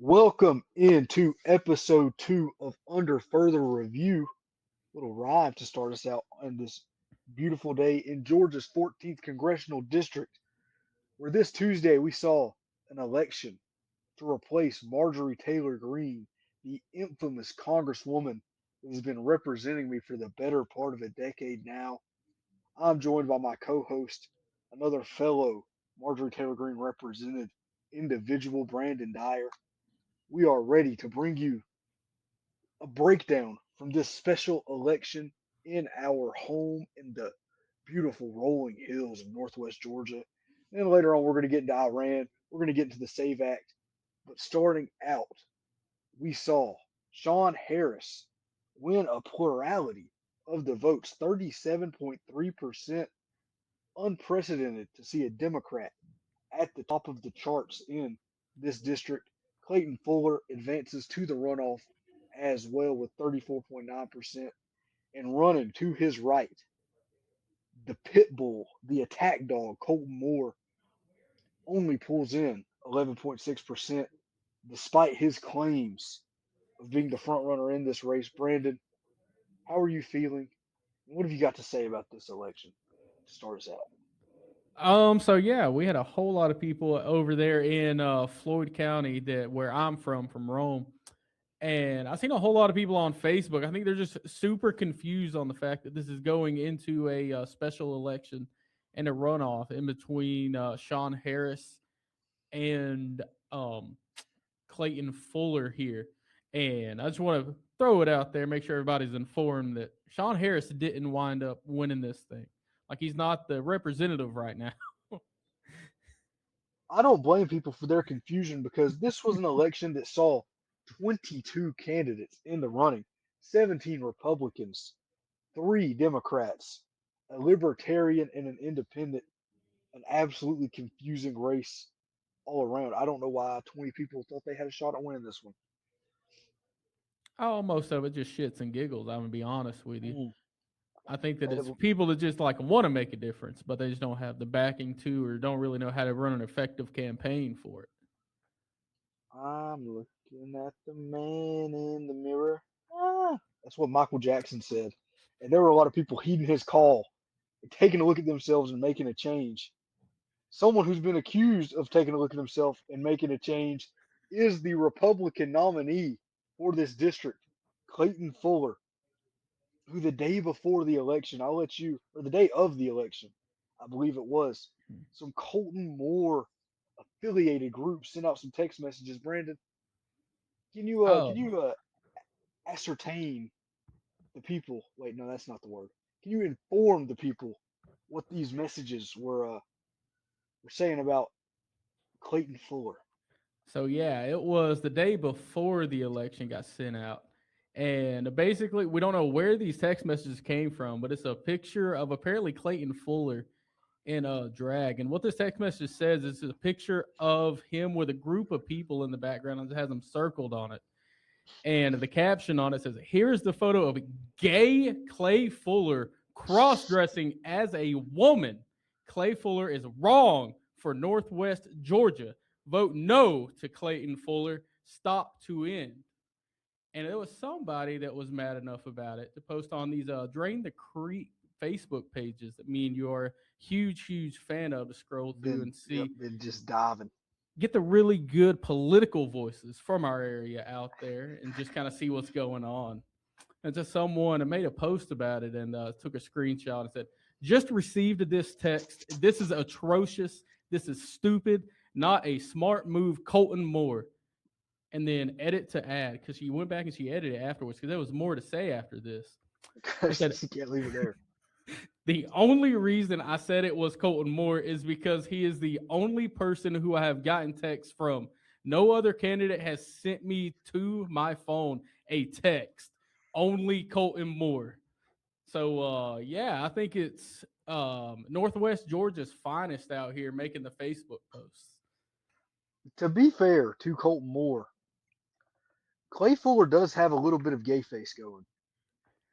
Welcome into episode 2 of Under Further Review. Little rhyme to start us out on this beautiful day in Georgia's 14th Congressional District, where this Tuesday we saw an election to replace Marjorie Taylor Greene, the infamous Congresswoman that has been representing me for the better part of a decade now. I'm joined by my co host, another fellow Marjorie Taylor Greene represented individual, Brandon Dyer. We are ready to bring you a breakdown from this special election in our home in the beautiful rolling hills of Northwest Georgia. And later on, we're going to get into Iran. We're going to get into the SAVE Act. But starting out, we saw Sean Harris win a plurality of the votes, 37.3%. Unprecedented to see a Democrat at the top of the charts in this district. Clayton Fuller advances to the runoff as well with 34.9%. And running to his right, the pit bull, the attack dog, Colton Moore, only pulls in 11.6% despite his claims of being the front runner in this race. Brandon, how are you feeling? What have you got to say about this election to start us out? We had a whole lot of people over there in Floyd County that where I'm from Rome. And I've seen a whole lot of people on Facebook. I think they're just super confused on the fact that this is going into a special election and a runoff in between Sean Harris and Clayton Fuller here. And I just want to throw it out there, make sure everybody's informed that Sean Harris didn't wind up winning this thing. Like he's not the representative right now. I don't blame people for their confusion because this was an election that saw 22 candidates in the running, 17 Republicans, 3 Democrats, a Libertarian, and an Independent. An absolutely confusing race all around. I don't know why 20 people thought they had a shot at winning this one. Oh, most of it just shits and giggles. I'm gonna be honest with you. Mm. I think that it's Uh, people that just like want to make a difference, but they just don't have the backing to, or don't really know how to run an effective campaign for it. I'm looking at the man in the mirror. That's what Michael Jackson said. And there were a lot of people heeding his call, taking a look at themselves and making a change. Someone who's been accused of taking a look at himself and making a change is the Republican nominee for this district, Clayton Fuller, who the day before the election, or the day of the election, I believe it was, some Colton Moore affiliated groups sent out some text messages. Brandon, can Oh, you ascertain the people? Wait, no, that's not the word. Can you inform the people what these messages were saying about Clayton Fuller? so yeah, it was the day before the election got sent out. And basically, we don't know where these text messages came from, but it's a picture of apparently Clayton Fuller in a drag. And what this text message says is a picture of him with a group of people in the background and it has them circled on it. And the caption on it says, "Here's the photo of gay Clay Fuller cross dressing as a woman. Clay Fuller is wrong for Northwest Georgia. Vote no to Clayton Fuller. Stop to end." And there was somebody that was mad enough about it to post on these Drain the Creek Facebook pages that me and you are huge fan of, to scroll through and see, Been just diving. get the really good political voices from our area out there and just kind of see what's going on. And just someone made a post about it and took a screenshot and said, "Just received this text. This is atrocious. This is stupid. Not a smart move, Colton Moore." And then edit to add, because she went back and she edited it afterwards because there was more to say after this. It said, You can't leave it there. "The only reason I said it was Colton Moore is because he is the only person who I have gotten text from. No other candidate has sent me to my phone a text. Only Colton Moore." So I think it's Northwest Georgia's finest out here making the Facebook posts. To be fair to Colton Moore, Clay Fuller does have a little bit of gay face going.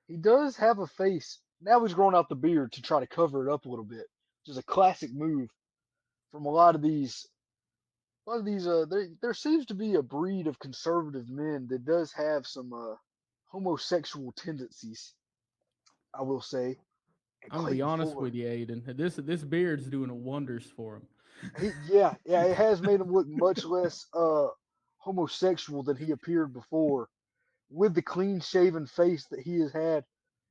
He does have a face. Now he's growing out the beard to try to cover it up a little bit, which is a classic move from a lot of these a lot of these there seems to be a breed of conservative men that does have some homosexual tendencies, I will say. And I'm gonna be Clayton honest Fuller, with you, Aiden. This beard's doing wonders for him. yeah, it has made him look much less homosexual than he appeared before, with the clean shaven face that he has had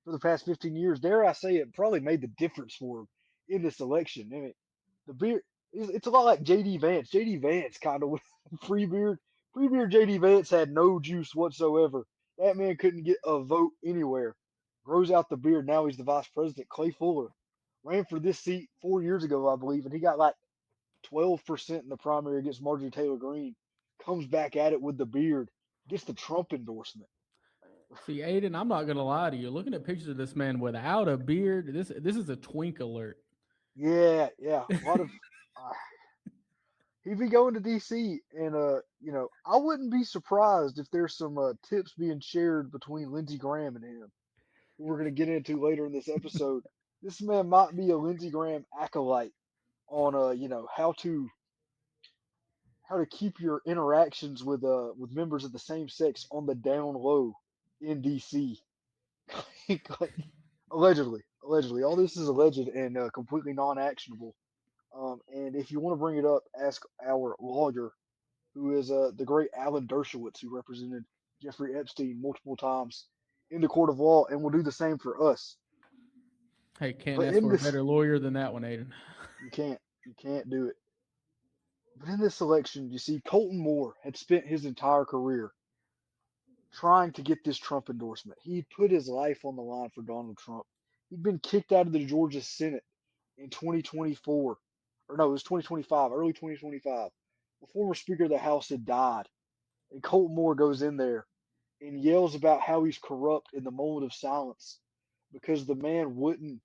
for the past 15 years. Dare I say it probably made the difference for him in this election. I mean, the beard, it's a lot like JD Vance. JD Vance kind of with free beard. Free beard JD Vance had no juice whatsoever. That man couldn't get a vote anywhere. Grows out the beard. Now he's the vice president. Clay Fuller ran for this seat 4 years ago, I believe, and he got like 12% in the primary against Marjorie Taylor Greene. Comes back at it with the beard. Gets the Trump endorsement. See, Aiden, I'm not gonna lie to you. Looking at pictures of this man without a beard, this is a twink alert. Yeah. A lot of uh, he'd be going to DC, and I wouldn't be surprised if there's some tips being shared between Lindsey Graham and him, who we're going to get into later in this episode. This man might be a Lindsey Graham acolyte on how to keep your interactions with members of the same sex on the down low in DC. Allegedly, all this is alleged and completely non-actionable. And if you want to bring it up, ask our lawyer, who is the great Alan Dershowitz, who represented Jeffrey Epstein multiple times in the court of law, and will do the same for us. Hey, can't But ask in for a this, better lawyer than that one, Aiden. you can't do it. But in this election, you see, Colton Moore had spent his entire career trying to get this Trump endorsement. He'd put his life on the line for Donald Trump. He'd been kicked out of the Georgia Senate in 2024, or no, it was 2025, early 2025. The former Speaker of the House had died, and Colton Moore goes in there and yells about how he's corrupt in the moment of silence because the man wouldn't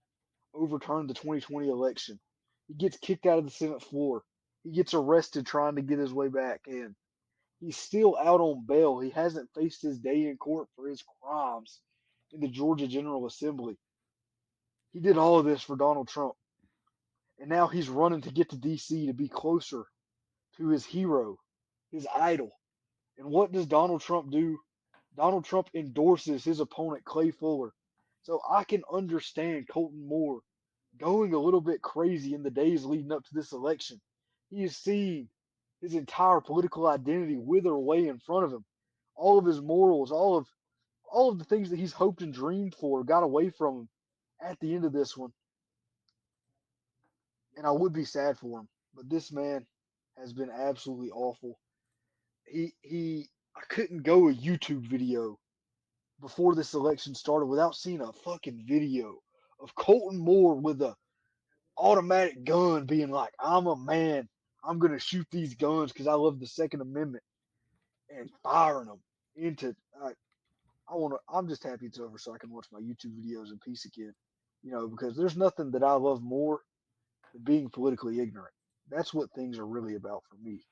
overturn the 2020 election. He gets kicked out of the Senate floor. He gets arrested trying to get his way back in. He's still out on bail. He hasn't faced his day in court for his crimes in the Georgia General Assembly. He did all of this for Donald Trump. And now he's running to get to DC to be closer to his hero, his idol. And what does Donald Trump do? Donald Trump endorses his opponent, Clay Fuller. So I can understand Colton Moore going a little bit crazy in the days leading up to this election. He has seen his entire political identity wither away in front of him. All of his morals, all of the things that he's hoped and dreamed for got away from him at the end of this one. And I would be sad for him. But this man has been absolutely awful. I couldn't go a YouTube video before this election started without seeing a fucking video of Colton Moore with a automatic gun being like, I'm a man. I'm going to shoot these guns because I love the Second Amendment and firing them into. I'm just happy it's over so I can watch my YouTube videos in peace again. Because there's nothing that I love more than being politically ignorant. That's what things are really about for me.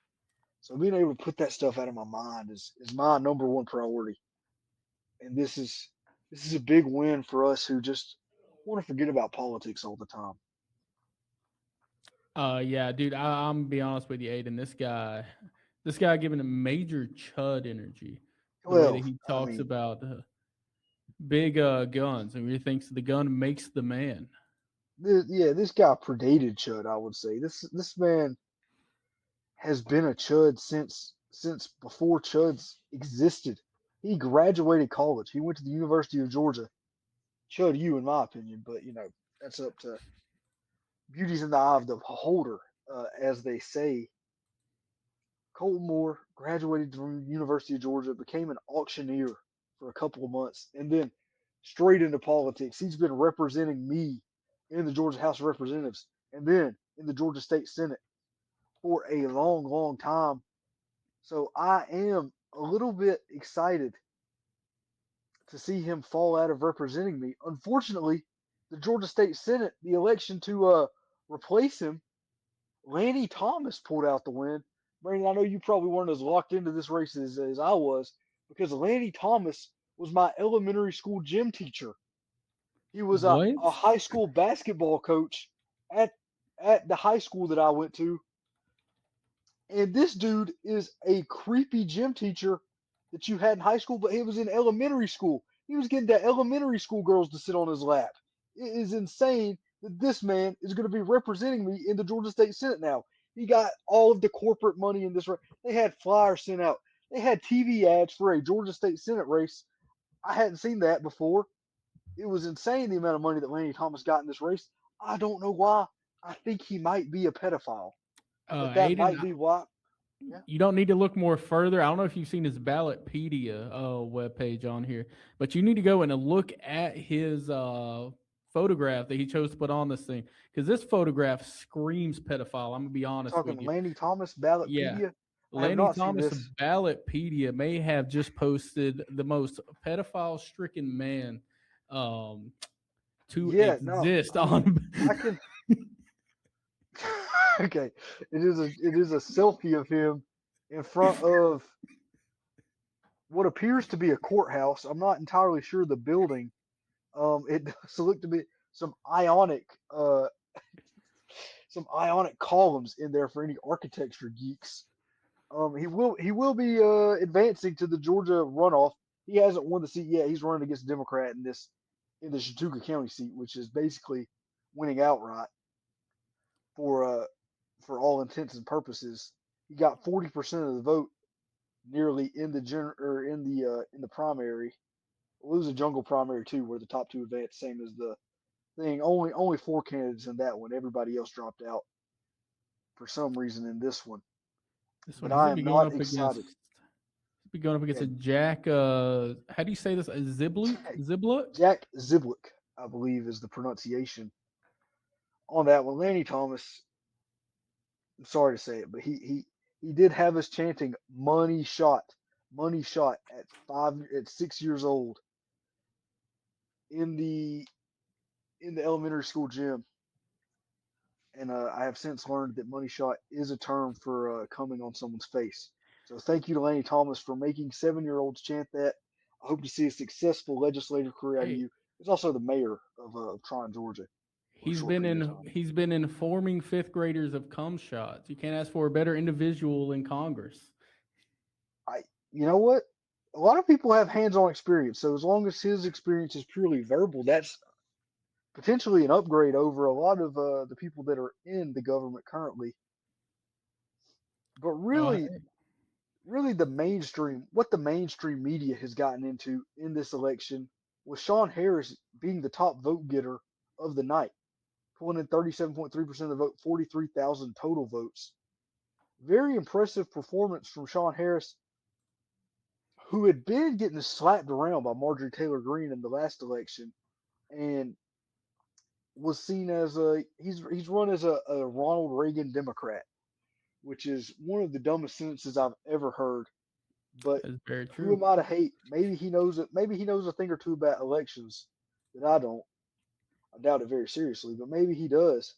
So being able to put that stuff out of my mind is my number one priority. And this is a big win for us who just want to forget about politics all the time. Yeah, dude, I'm gonna be honest with you, Aiden. This guy giving a major chud energy. The way that Well, he I talks mean, about big guns, and he thinks the gun makes the man. this guy predated Chud. I would say this man has been a Chud since before Chuds existed. He graduated college. He went to the University of Georgia. Chud, you in my opinion, but that's up to beauty's in the eye of the beholder, as they say. Colton Moore graduated from the University of Georgia, became an auctioneer for a couple of months, and then straight into politics. He's been representing me in the Georgia House of Representatives and then in the Georgia State Senate for a long, long time. So I am a little bit excited to see him fall out of representing me. Unfortunately, the Georgia State Senate, the election to replace him, Lanny Thomas pulled out the win. Brandon, I know you probably weren't as locked into this race as I was because Lanny Thomas was my elementary school gym teacher. He was a What? high school basketball coach at at the high school that I went to, And this dude is a creepy gym teacher that you had in high school, but he was in elementary school. He was getting the elementary school girls to sit on his lap. It is insane that this man is going to be representing me in the Georgia State Senate now. He got all of the corporate money in this race. They had flyers sent out. They had TV ads for a Georgia State Senate race. I hadn't seen that before. It was insane the amount of money that Lanny Thomas got in this race. I don't know why. I think he might be a pedophile. That Aiden, might be why. Yeah, you don't need to look more further. I don't know if you've seen his Ballotpedia webpage on here, but you need to go and look at his photograph that he chose to put on this thing because this photograph screams pedophile. I'm gonna be you're honest talking with you. Lanny Thomas Yeah, Ballotpedia. I have Lenny not seen Thomas this. Ballotpedia may have just posted the most pedophile-stricken man um, to Yeah, no, exist I mean, on. I can. Okay, it is a selfie of him in front of what appears to be a courthouse. I'm not entirely sure the building. It does look to be some ionic, uh, some ionic columns in there for any architecture geeks. He will be advancing to the Georgia runoff. He hasn't won the seat yet. He's running against a Democrat in the Chattooga County seat, which is basically winning outright for uh for all intents and purposes. He got 40% of the vote nearly in the or in the primary. Well, it was a jungle primary too, where the top two advanced, same as the thing. Only four candidates in that one. Everybody else dropped out for some reason in this one. This one, But he's I gonna be am going not up against. excited. Be going up against Yeah, a Jack. How do you say this? A Zibluk? Zibluk? Jack Ziblick, I believe, is the pronunciation on that one. Lanny Thomas, I'm sorry to say it, but he did have us chanting money shot at 6 years old in the elementary school gym. And I have since learned that money shot is a term for coming on someone's face. So thank you to Lanny Thomas for making 7-year-olds chant that. I hope to see a successful legislative career out of Hey, you. He's also the mayor of Tryon, Georgia, for a he's short been period of in. time. He's been informing fifth graders of cum shots. You can't ask for a better individual in Congress. I, you know what? A lot of people have hands-on experience, so as long as his experience is purely verbal, that's potentially an upgrade over a lot of the people that are in the government currently. But Uh, really what the mainstream media has gotten into in this election was Sean Harris being the top vote getter of the night, pulling in 37.3% of the vote, 43,000 total votes. Very impressive performance from Sean Harris, who had been getting slapped around by Marjorie Taylor Greene in the last election and was seen as he's run as a Ronald Reagan Democrat, which is one of the dumbest sentences I've ever heard. But that's very who true. am I to hate? Maybe he knows it. Maybe he knows a thing or two about elections that I don't. I doubt it very seriously, but maybe he does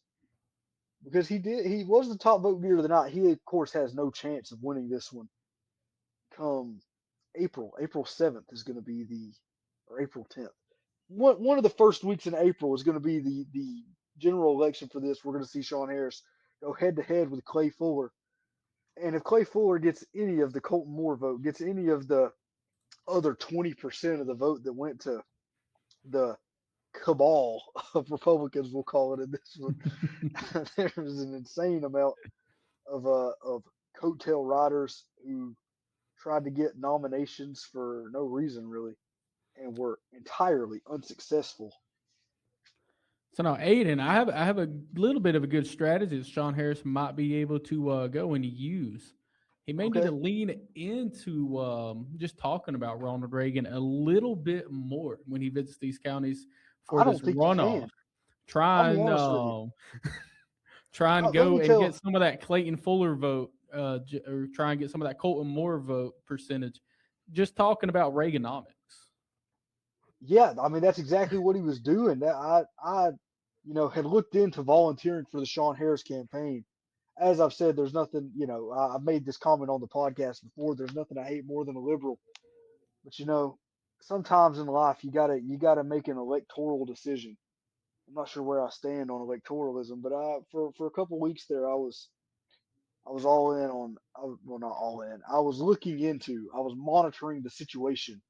because he did. He was the top vote getter of the night. He of course has no chance of winning this one. Come April 7th is going to be or April 10th. One of the first weeks in April is going to be the general election for this. We're going to see Sean Harris go head to head with Clay Fuller. And if Clay Fuller gets any of the Colton Moore vote, gets any of the other 20% of the vote that went to the cabal of Republicans, we'll call it in this one, there's an insane amount of coattail riders who tried to get nominations for no reason really and were entirely unsuccessful. So now, Aiden, I have a little bit of a good strategy that Sean Harris might be able to go and use. He may need to Okay, lean into just talking about Ronald Reagan a little bit more when he visits these counties for I this don't think you runoff. can. I'll Try be and honest with you. try and Let go me and get tell. some of that Clayton Fuller vote, or try and get some of that Colton Moore vote percentage. Just talking about Reaganomics. Yeah, I mean that's exactly what he was doing. That had looked into volunteering for the Sean Harris campaign. As I've said, there's nothing. I've made this comment on the podcast before. There's nothing I hate more than a liberal. But sometimes in life you gotta make an electoral decision. I'm not sure where I stand on electoralism, but for a couple weeks there, I was all in on, well, not all in. I was monitoring the situation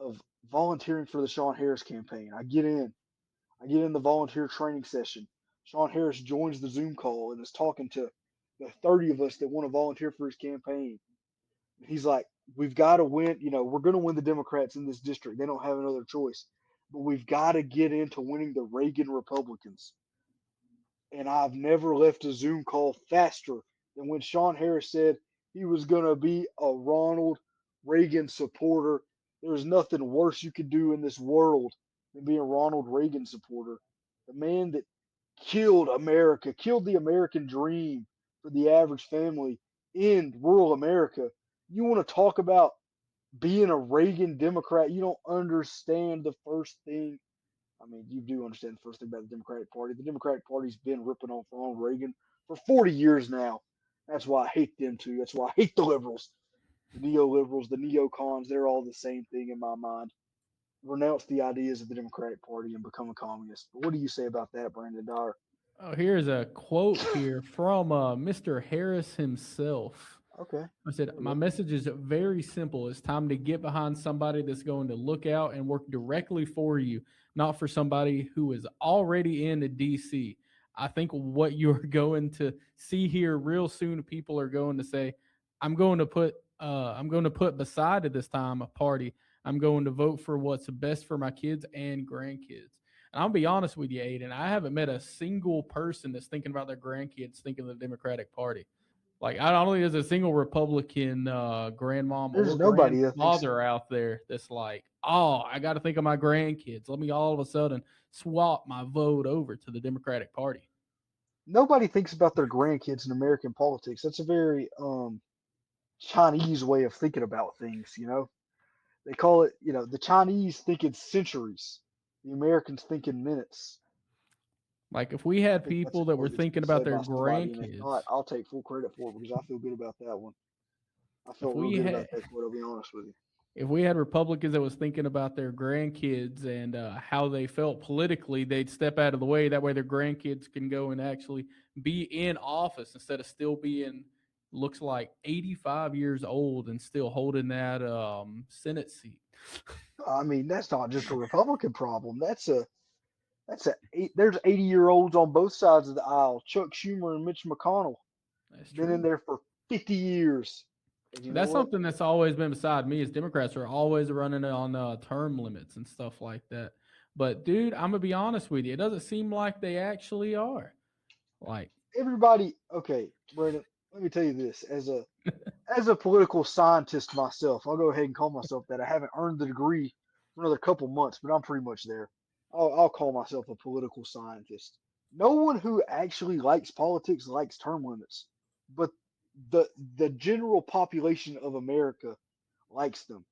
of volunteering for the Sean Harris campaign. I get in the volunteer training session. Sean Harris joins the Zoom call and is talking to the 30 of us that want to volunteer for his campaign. He's like, we've got to win. You know, we're going to win the Democrats in this district. They don't have another choice. But we've got to get into winning the Reagan Republicans. And I've never left a Zoom call faster than when Sean Harris said he was going to be a Ronald Reagan supporter. There's nothing worse you could do in this world than being a Ronald Reagan supporter. The man that killed America, killed the American dream for the average family in rural America. You want to talk about being a Reagan Democrat? You don't understand the first thing. I mean, you do understand the first thing about the Democratic Party. The Democratic Party's been ripping off Ronald Reagan for 40 years now. That's why I hate them too. That's why I hate the liberals, the neoliberals, the neocons. They're all the same thing in my mind. Renounce the ideas of the Democratic Party and become a communist. But what do you say about that, Brandon Dyer? Oh, here's a quote here from Mr. Harris himself. Okay, I said, there we my go. message is very simple. It's time to get behind somebody that's going to look out and work directly for you, not for somebody who is already in DC. I think what you're going to see here real soon, people are going to say, I'm going to put beside at this time a party. I'm going to vote for what's best for my kids and grandkids. And I'll be honest with you, Aiden, I haven't met a single person that's thinking about their grandkids thinking of the Democratic Party. Like I don't think there's a single Republican grandmom There's or nobody that thinks grandfather out there that's like, oh, I got to think of my grandkids. Let me all of a sudden swap my vote over to the Democratic Party. nobody thinks about their grandkids in American politics. That's a very Chinese way of thinking about things. You know, they call it. You know, the Chinese think in centuries. The Americans think in minutes. Like if we I had think that's a people that were quote that's thinking been about said their by somebody, and if not, grandkids, I'll take full credit for it because I feel good about that one. I if felt real we good had about that quote. I'll be honest with you. if we had Republicans that was thinking about their grandkids and how they felt politically, they'd step out of the way. That way, their grandkids can go and actually be in office instead of still being looks like 85 years old and still holding that Senate seat. I mean, that's not just a Republican problem. There's 80-year-olds on both sides of the aisle. Chuck Schumer and Mitch McConnell That's been in true. there for 50 years. And you know That's what? something that's always been beside me is Democrats are always running on term limits and stuff like that. But dude, I'm gonna be honest with you, it doesn't seem like they actually are. Like, Everybody, okay, Brandon, let me tell you this. As a political scientist myself, I'll go ahead and call myself that. I haven't earned the degree for another couple months, but I'm pretty much there. I'll call myself a political scientist. No one who actually likes politics likes term limits, but the general population of America likes them,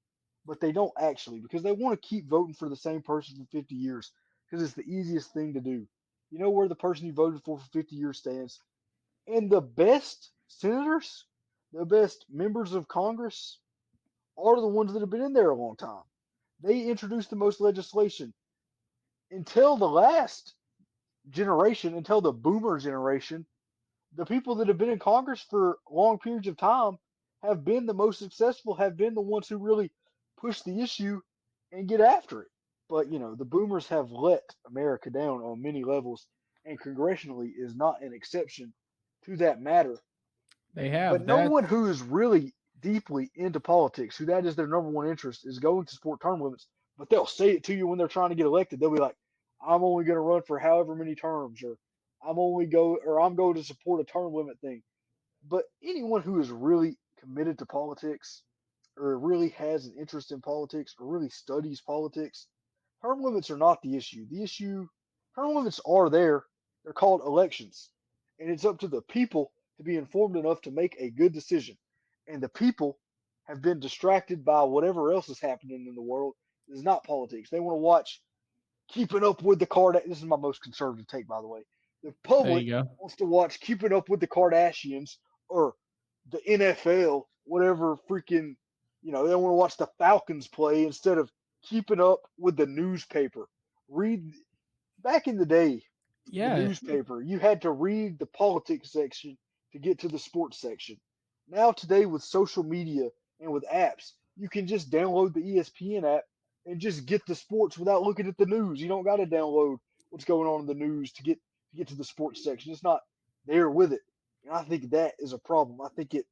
but they don't actually because they want to keep voting for the same person for 50 years because it's the easiest thing to do. You know where the person you voted for 50 years stands, and the best senators, the best members of Congress are the ones that have been in there a long time. They introduced the most legislation until the last generation, until the boomer generation. The people that have been in Congress for long periods of time have been the most successful, have been the ones who really push the issue and get after it. But, you know, the boomers have let America down on many levels, and congressionally is not an exception to that matter. they But have no that. one who is really deeply into politics, who that is their number one interest, is going to support term limits. But they'll say it to you when they're trying to get elected. They'll be like, "I'm only going to run for however many terms," or I'm going to support a term limit thing." But anyone who is really committed to politics, or really has an interest in politics, or really studies politics, term limits are not the issue. Term limits are there. They're called elections. And it's up to the people to be informed enough to make a good decision. And the people have been distracted by whatever else is happening in the world. It's not politics. They want to watch Keeping Up with the Kardashians. This is my most conservative take, by the way. The There public you go. wants to watch Keeping Up with the Kardashians or the NFL, whatever freaking, they want to watch the Falcons play instead of keeping up with the newspaper. Read Back in the day, the Yeah, newspaper, you had to read the politics section to get to the sports section. Now, today, with social media and with apps, you can just download the ESPN app and just get the sports without looking at the news. You don't got to download what's going on in the news to get to the sports section. It's not there with it. And I think that is a problem. I think it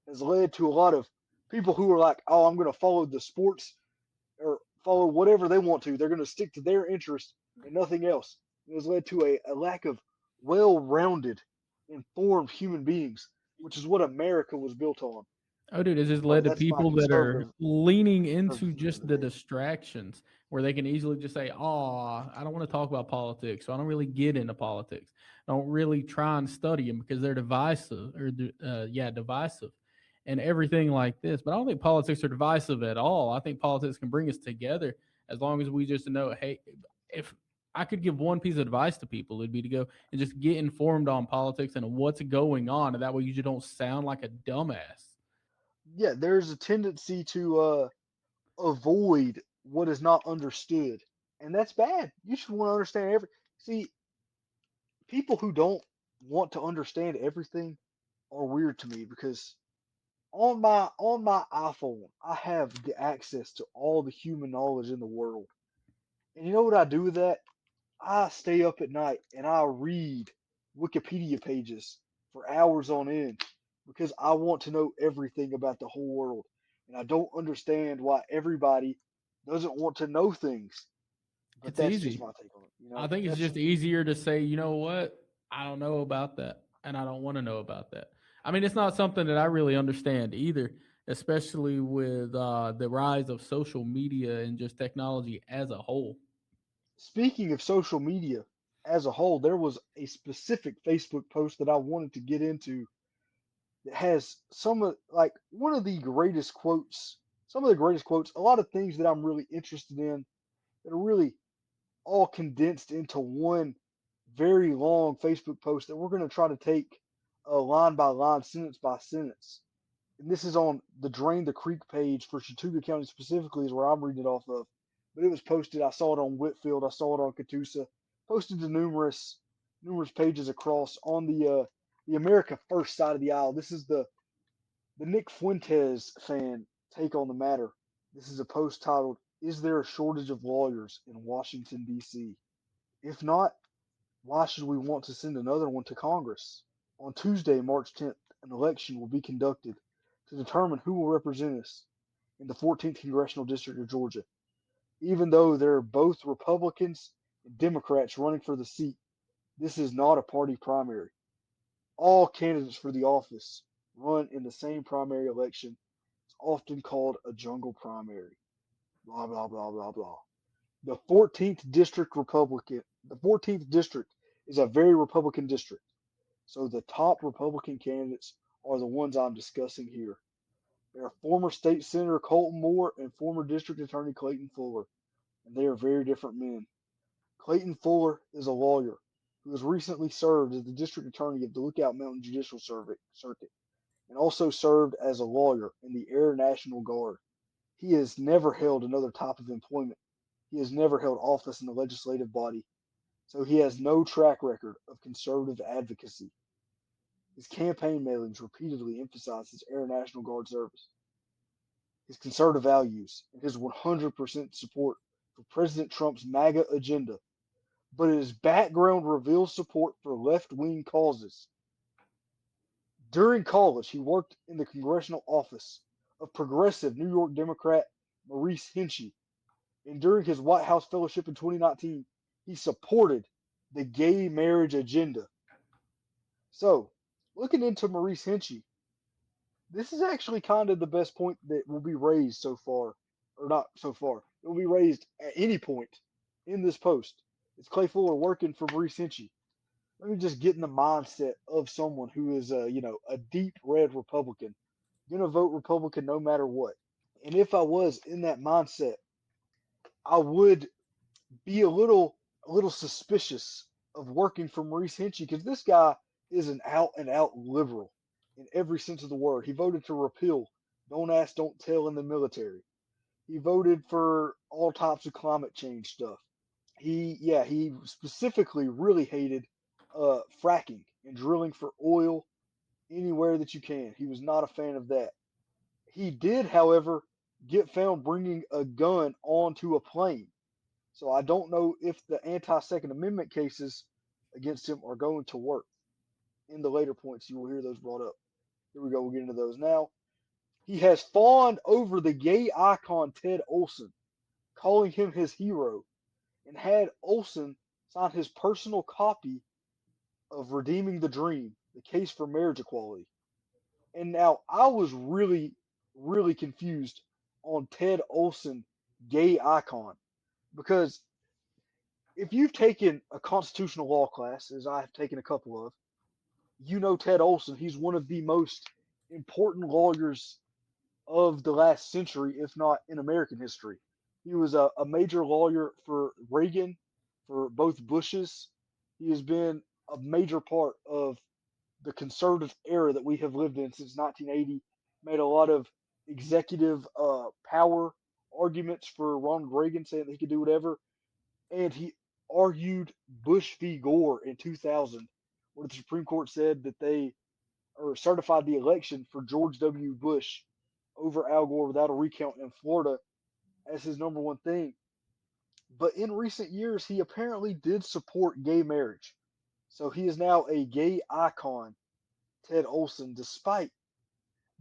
has led to a lot of people who are like, oh, I'm going to follow the sports or follow whatever they want to. They're going to stick to their interest and nothing else. It has led to a lack of well rounded, informed human beings, which is what America was built on. Oh, dude, it's just But led to that's my people that are conservative leaning conservative into view of just it. the distractions where they can easily just say, oh, I don't want to talk about politics. So I don't really get into politics. I don't really try and study them because they're divisive or, divisive and everything like this. But I don't think politics are divisive at all. I think politics can bring us together as long as we just know, hey, if I could give one piece of advice to people, it'd be to go and just get informed on politics and what's going on. And that way you just don't sound like a dumbass. Yeah, there's a tendency to avoid what is not understood, and that's bad. You should want to understand every. See, people who don't want to understand everything are weird to me because on my iPhone, I have the access to all the human knowledge in the world. And you know what I do with that? I stay up at night and I read Wikipedia pages for hours on end because I want to know everything about the whole world. And I don't understand why everybody doesn't want to know things. But It's that's just easy. my take on it. I think it's That's just easier to say, you know what? I don't know about that. And I don't want to know about that. I mean, it's not something that I really understand either, especially with the rise of social media and just technology as a whole. speaking of social media as a whole. There was a specific Facebook post that I wanted to get into that has some of like one of the greatest quotes, some of the greatest quotes, a lot of things that I'm really interested in that are really all condensed into one very long Facebook post that we're going to try to take line by line, sentence by sentence. And this is on the Drain the Creek page for Chattooga County specifically, is where I'm reading it off of. But it was posted. I saw it on Whitfield. I saw it on Catoosa. Posted to numerous pages across on the America First side of the aisle. This is the Nick Fuentes fan take on the matter. This is a post titled, "Is there a shortage of lawyers in Washington, D.C.? If not, why should we want to send another one to Congress? On Tuesday, March 10th, an election will be conducted to determine who will represent us in the 14th Congressional District of Georgia. Even though there are both Republicans and Democrats running for the seat, this is not a party primary. All candidates for the office run in the same primary election. It's often called a jungle primary. Blah, blah, blah, blah, blah. The 14th District Republican, the 14th District is a very Republican district. So the top Republican candidates are the ones I'm discussing here. They are former State Senator Colton Moore and former District Attorney Clayton Fuller, and they are very different men. Clayton Fuller is a lawyer who has recently served as the District Attorney of the Lookout Mountain Judicial Circuit and also served as a lawyer in the Air National Guard. He has never held another type of employment. He has never held office in the legislative body, so he has no track record of conservative advocacy. His campaign mailings repeatedly emphasize his Air National Guard service, his conservative values, and his 100% support for President Trump's MAGA agenda, but his background reveals support for left wing causes. During college, he worked in the congressional office of progressive New York Democrat Maurice Hinchey, and during his White House fellowship in 2019, he supported the gay marriage agenda. So, looking into Maurice Hinchey, this is actually kind of the best point that will be raised so far, or not so far. It will be raised at any point in this post. It's Clay Fuller working for Maurice Hinchey. Let me just get in the mindset of someone who is a deep red Republican, gonna vote Republican no matter what. And if I was in that mindset, I would be a little suspicious of working for Maurice Hinchey because this guy is an out and out liberal in every sense of the word. He voted to repeal "Don't Ask, Don't Tell" in the military. He voted for all types of climate change stuff. He specifically really hated fracking and drilling for oil anywhere that you can. He was not a fan of that. He did, however, get found bringing a gun onto a plane. So I don't know if the anti Second Amendment cases against him are going to work. In the later points, you will hear those brought up. Here we go. We'll get into those now. He has fawned over the gay icon Ted Olson, calling him his hero, and had Olson sign his personal copy of Redeeming the Dream, the case for marriage equality. And now I was really, really confused on Ted Olson, gay icon, because if you've taken a constitutional law class, as I have taken a couple of, you know Ted Olson. He's one of the most important lawyers of the last century, if not in American history. He was a major lawyer for Reagan, for both Bushes. He has been a major part of the conservative era that we have lived in since 1980. Made a lot of executive power arguments for Ronald Reagan, saying that he could do whatever. And he argued Bush v. Gore in 2000, where the Supreme Court said that they or certified the election for George W. Bush over Al Gore without a recount in Florida as his number one thing. But in recent years, he apparently did support gay marriage. So he is now a gay icon, Ted Olson, despite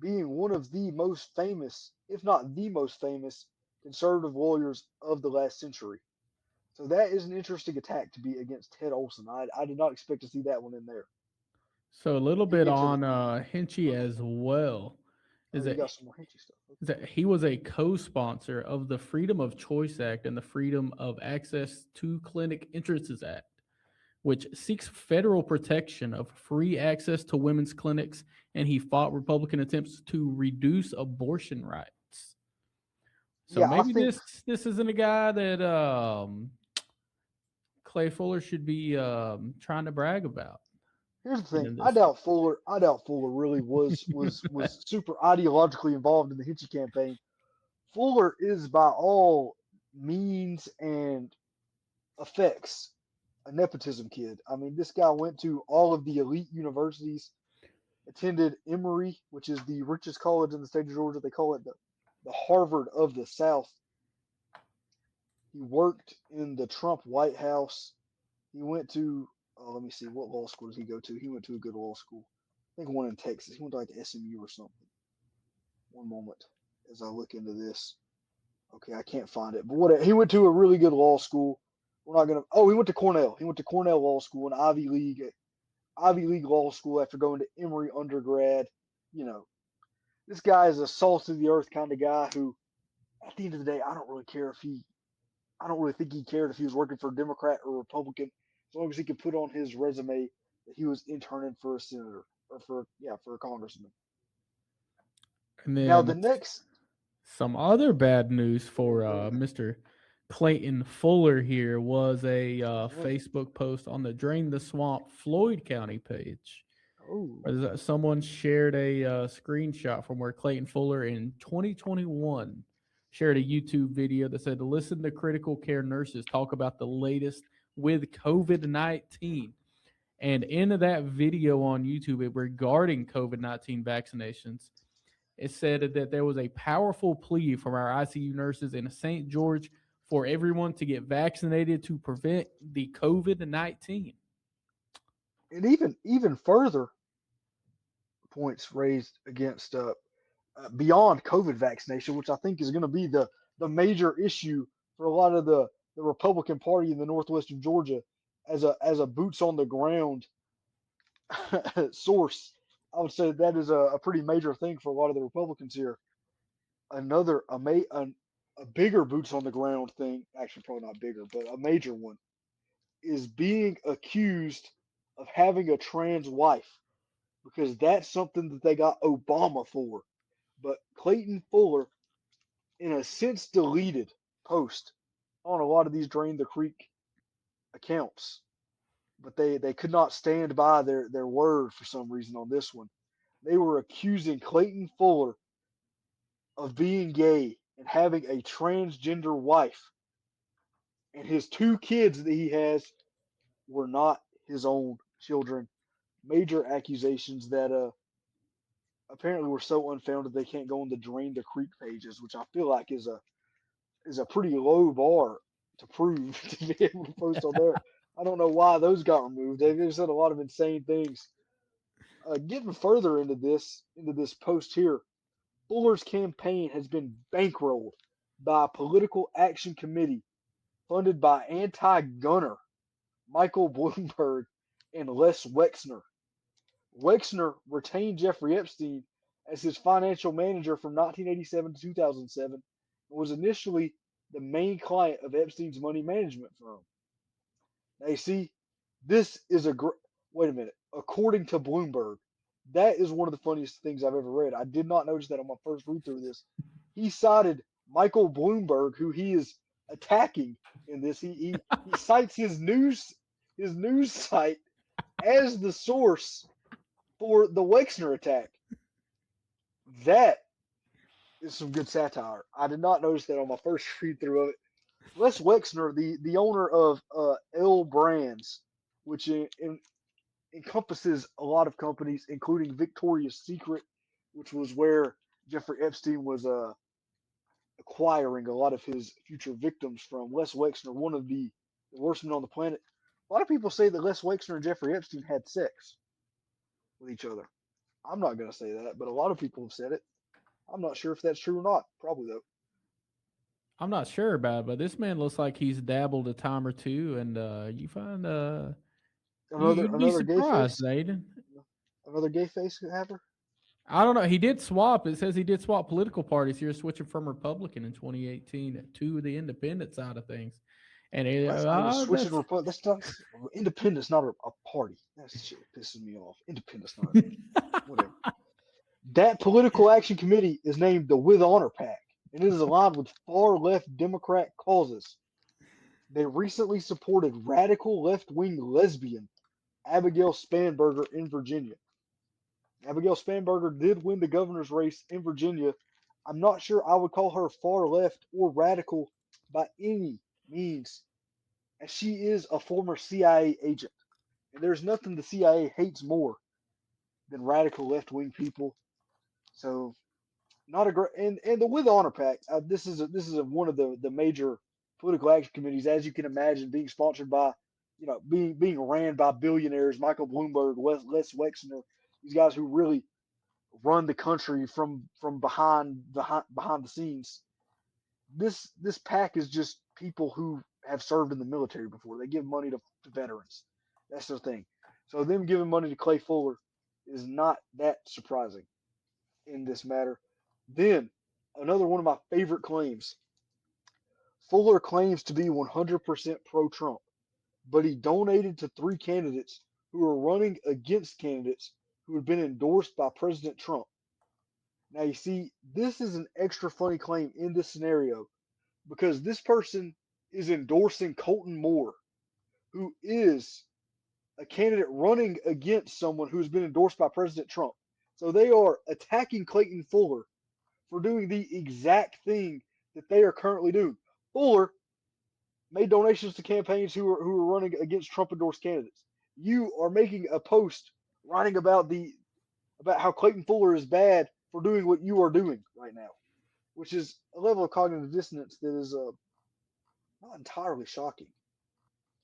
being one of the most famous, if not the most famous, conservative lawyers of the last century. So that is an interesting attack to be against Ted Olson. I did not expect to see that one in there. So a little Getting bit into the on Hinchy okay. as well Oh, is you that got some more hinchy stuff. Okay. is that he was a co-sponsor of the Freedom of Choice Act and the Freedom of Access to Clinic Entrances Act, which seeks federal protection of free access to women's clinics, and he fought Republican attempts to reduce abortion rights. So Yeah, I maybe think this isn't a guy that Clay Fuller should be trying to brag about here's the in thing. this one. I doubt Fuller really was super ideologically involved in the Hinchy campaign. Fuller is by all means and effects a nepotism kid. I mean, this guy went to all of the elite universities, attended Emory, which is the richest college in the state of Georgia. They call it the Harvard of the South. He worked in the Trump White House. He went to, let me see, what law school did he go to? He went to a good law school. I think one in Texas. He went to like SMU or something. One moment as I look into this. Okay, I can't find it. But what he went to a really good law school. We're not gonna. Oh, he went to Cornell. He went to Cornell Law School, an Ivy League law school after going to Emory undergrad. You know, this guy is a salt of the earth kind of guy who, at the end of the day, I don't really think he cared if he was working for a Democrat or Republican, as long as he could put on his resume that he was interning for a senator or for a congressman. And Now the then next, some other bad news yeah, for go ahead. Mr. Clayton Fuller here was a Yeah. Facebook post on the Drain the Swamp Floyd County page. Oh, Where someone shared a screenshot from where Clayton Fuller in 2021 shared a YouTube video that said, "Listen to critical care nurses talk about the latest with COVID-19." And in that video on YouTube regarding COVID-19 vaccinations, it said that there was a powerful plea from our ICU nurses in St. George for everyone to get vaccinated to prevent the COVID-19. and even further points raised against beyond COVID vaccination, which I think is going to be the major issue for a lot of the Republican Party in the Northwest of Georgia as a boots on the ground source. I would say that is a pretty major thing for a lot of the Republicans here. Another a bigger boots on the ground thing, actually probably not bigger, but a major one is being accused of having a trans wife because that's something that they got Obama for. But Clayton Fuller, in a since deleted post on a lot of these Drain the Creek accounts, but they could not stand by their word for some reason on this one. They were accusing Clayton Fuller of being gay and having a transgender wife, and his two kids that he has were not his own children. Major accusations that apparently were so unfounded they can't go on the Drain the Creek pages, which I feel like is a pretty low bar to prove to be able to post on there. I don't know why those got removed. They've said a lot of insane things. Getting further into this post here, Fuller's campaign has been bankrolled by a political action committee funded by anti-gunner Michael Bloomberg and Les Wexner. Wexner retained Jeffrey Epstein as his financial manager from 1987 to 2007 and was initially the main client of Epstein's money management firm. Now, you see, this is wait a minute. According to Bloomberg, that is one of the funniest things I've ever read. I did not notice that on my first read through this. He cited Michael Bloomberg, who he is attacking in this. He cites his news site as the source for the Wexner attack. That is some good satire. I did not notice that on my first read through of it. Les Wexner, the owner of L Brands, which encompasses a lot of companies, including Victoria's Secret, which was where Jeffrey Epstein was acquiring a lot of his future victims from. Les Wexner, one of the worst men on the planet. A lot of people say that Les Wexner and Jeffrey Epstein had sex with each other. I'm not going to say that, but a lot of people have said it. I'm not sure if that's true or not. Probably though. I'm not sure about it, but this man looks like he's dabbled a time or two, and you find you'd be Another gay surprised, face. Aiden. Another gay face haver. I don't know. He did swap. It says he did swap political parties here, switching from Republican in 2018 to the independent side of things. And That's I was switching that's Republic. That's not independence, not a party. That shit pisses me off. Independence, not whatever. That political action committee is named the With Honor PAC, and it is aligned with far left Democrat causes. They recently supported radical left wing lesbian Abigail Spanberger in Virginia. Abigail Spanberger did win the governor's race in Virginia. I'm not sure I would call her far left or radical by any means, as she is a former CIA agent. And there's nothing the CIA hates more than radical left wing people. So not a great and the With Honor Pack. One of the major political action committees, as you can imagine, being sponsored by, being ran by billionaires, Michael Bloomberg, Les Wexner, these guys who really run the country from behind the scenes. This pack is just people who have served in the military before. They give money to veterans. That's their thing. So them giving money to Clay Fuller is not that surprising in this matter. Then another one of my favorite claims. Fuller claims to be 100% pro-Trump, but he donated to three candidates who were running against candidates who had been endorsed by President Trump. Now, you see, this is an extra funny claim in this scenario because this person is endorsing Colton Moore, who is a candidate running against someone who's been endorsed by President Trump. So they are attacking Clayton Fuller for doing the exact thing that they are currently doing. Fuller made donations to campaigns who are running against Trump endorsed candidates. You are making a post writing about how Clayton Fuller is bad for doing what you are doing right now, which is a level of cognitive dissonance that is not entirely shocking.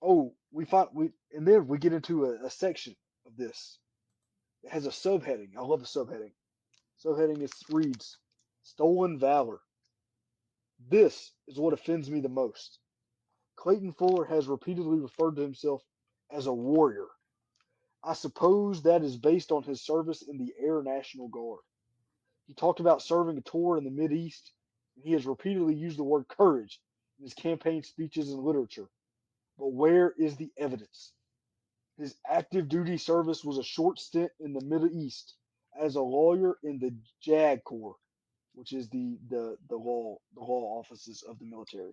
Oh, and then we get into a section of this. It has a subheading. I love the subheading. Subheading reads Stolen Valor. This is what offends me the most. Clayton Fuller has repeatedly referred to himself as a warrior. I suppose that is based on his service in the Air National Guard. He talked about serving a tour in the Mideast, and he has repeatedly used the word courage in his campaign speeches and literature. But where is the evidence? His active duty service was a short stint in the Middle East as a lawyer in the JAG Corps, which is the law offices of the military.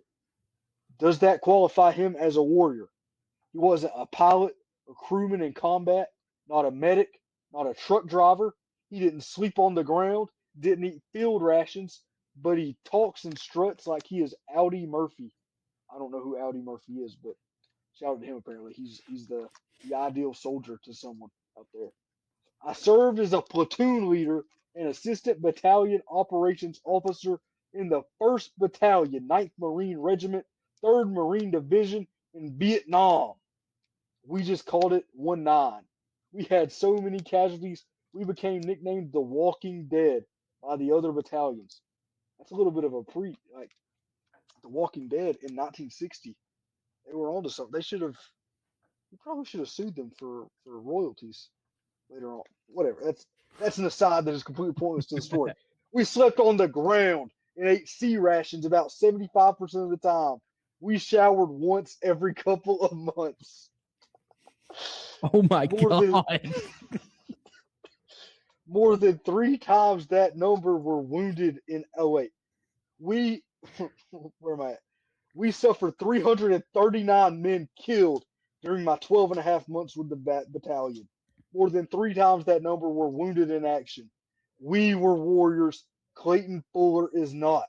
Does that qualify him as a warrior? He wasn't a pilot or crewman in combat, not a medic, not a truck driver. He didn't sleep on the ground, didn't eat field rations, but he talks and struts like he is Audie Murphy. I don't know who Audie Murphy is, but shout out to him apparently. He's the ideal soldier to someone out there. I served as a platoon leader an assistant battalion operations officer in the 1st Battalion, 9th Marine Regiment, 3rd Marine Division in Vietnam. We just called it 1-9. We had so many casualties, we became nicknamed the Walking Dead by the other battalions. That's a little bit of a like the Walking Dead in 1960. They were onto something. We probably should have sued them for royalties later on. Whatever. That's an aside that is completely pointless to the story. We slept on the ground and ate sea rations about 75% of the time. We showered once every couple of months. Oh my More than god. more than 3 times that number were wounded in. Oh wait, we where am I at? We suffered 339 men killed during my 12 and a half months with the battalion. More than 3 times that number were wounded in action. We were warriors. Clayton Fuller is not.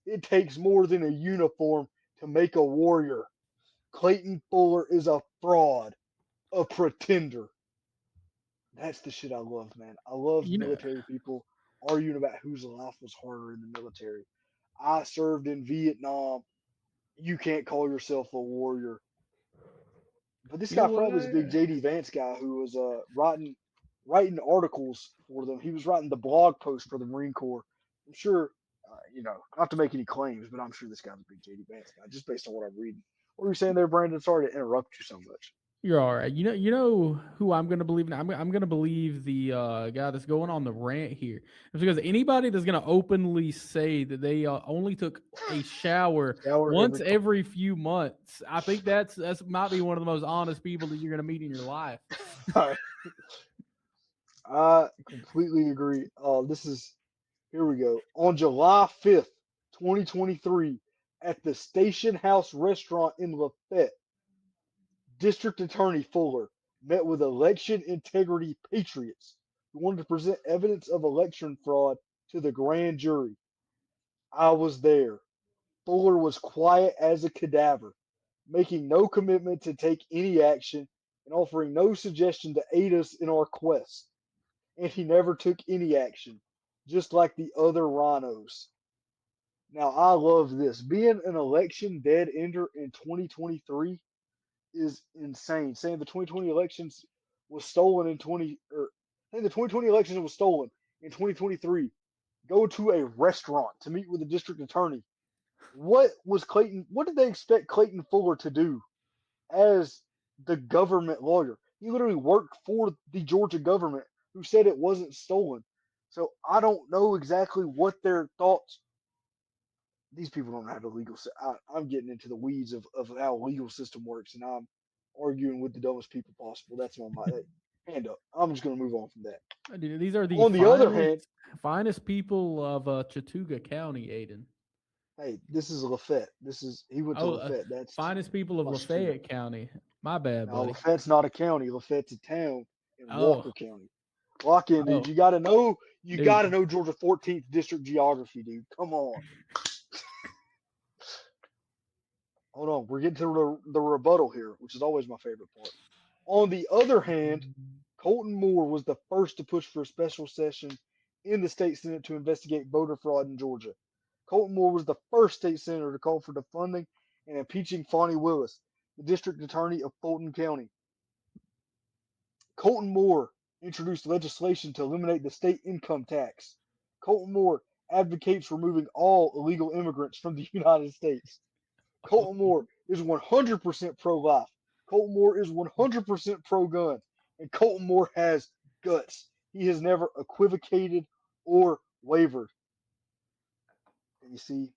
It takes more than a uniform to make a warrior. Clayton Fuller is a fraud, a pretender. That's the shit I love, man. I love You know, military people arguing about whose life was harder in the military. I served in Vietnam. You can't call yourself a warrior. But this you know guy what? probably was a big JD Vance guy who was writing articles for them. He was writing the blog post for the Marine Corps. I'm sure, not to make any claims, but I'm sure this guy's a big JD Vance guy just based on what I'm reading. What were you saying there, Brandon? Sorry to interrupt you so much. You're all right. You know who I'm gonna believe. I'm gonna believe the guy that's going on the rant here. It's because anybody that's gonna openly say that they only took a shower Shower once every couple. every few months, I think that's might be one of the most honest people that you're gonna meet in your life. I completely agree. Here we go. On July 5th, 2023, at the Station House restaurant in Lafayette, District Attorney Fuller met with election integrity patriots who wanted to present evidence of election fraud to the grand jury. I was there. Fuller was quiet as a cadaver, making no commitment to take any action and offering no suggestion to aid us in our quest. And he never took any action, just like the other rhinos. Now, I love this. Being an election dead ender in 2023 is insane. Saying the 2020 elections was stolen in 20 or saying the 2020 elections was stolen in 2023. Go to a restaurant to meet with the district attorney. What did they expect Clayton Fuller to do as the government lawyer? He literally worked for the Georgia government who said it wasn't stolen. So I don't know exactly what their thoughts. These people don't have the legal. I'm getting into the weeds of how legal system works, and I'm arguing with the dumbest people possible. That's my hand up. I'm just going to move on from that. Dude, these are the On the other hand, finest people of Chattooga County, Aiden. hey, this is Lafayette. He went to Oh, Lafayette. That's finest people of my street. Lafayette County. My bad, Now buddy. Lafayette's not a county. Lafayette's a town in Oh, Walker County. Lock in, dude. oh, You got to know. You got to dude. know Georgia 14th district geography, dude. Come on. Hold on. We're getting to the rebuttal here, which is always my favorite part. On the other hand, Colton Moore was the first to push for a special session in the state Senate to investigate voter fraud in Georgia. Colton Moore was the first state senator to call for defunding and impeaching Fonnie Willis, the district attorney of Fulton County. Colton Moore introduced legislation to eliminate the state income tax. Colton Moore advocates removing all illegal immigrants from the United States. Colton Moore is 100% pro life. Colton Moore is 100% pro gun. And Colton Moore has guts. He has never equivocated or wavered. And you see,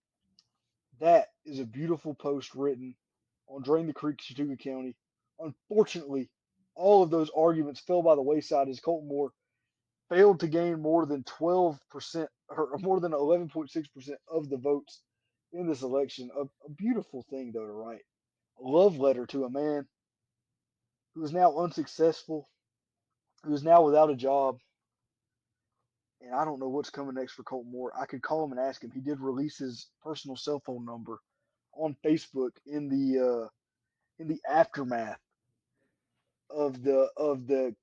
that is a beautiful post written on Drain the Creek, Chattooga County. Unfortunately, all of those arguments fell by the wayside as Colton Moore failed to gain more than 12% or more than 11.6% of the votes in this election. A beautiful thing, though, to write. A love letter to a man who is now unsuccessful, who is now without a job. And I don't know what's coming next for Colton Moore. I could call him and ask him. He did release his personal cell phone number on Facebook in the aftermath of the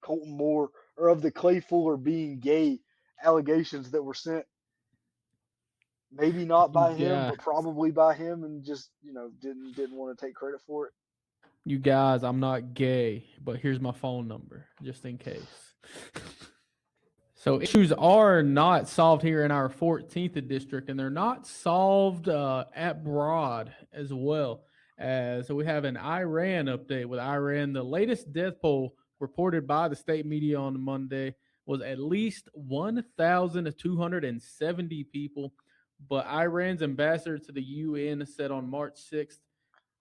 Colton Moore or of the Clay Fuller being gay allegations that were sent, maybe not You by him, guys, but probably by him, and just didn't want to take credit for it. you guys, I'm not gay, but here's my phone number just in case. So issues are not solved here in our 14th district, and they're not solved abroad as well. So we have an Iran update with Iran. The latest death poll reported by the state media on Monday was at least 1,270 people, but Iran's ambassador to the UN said on March 6th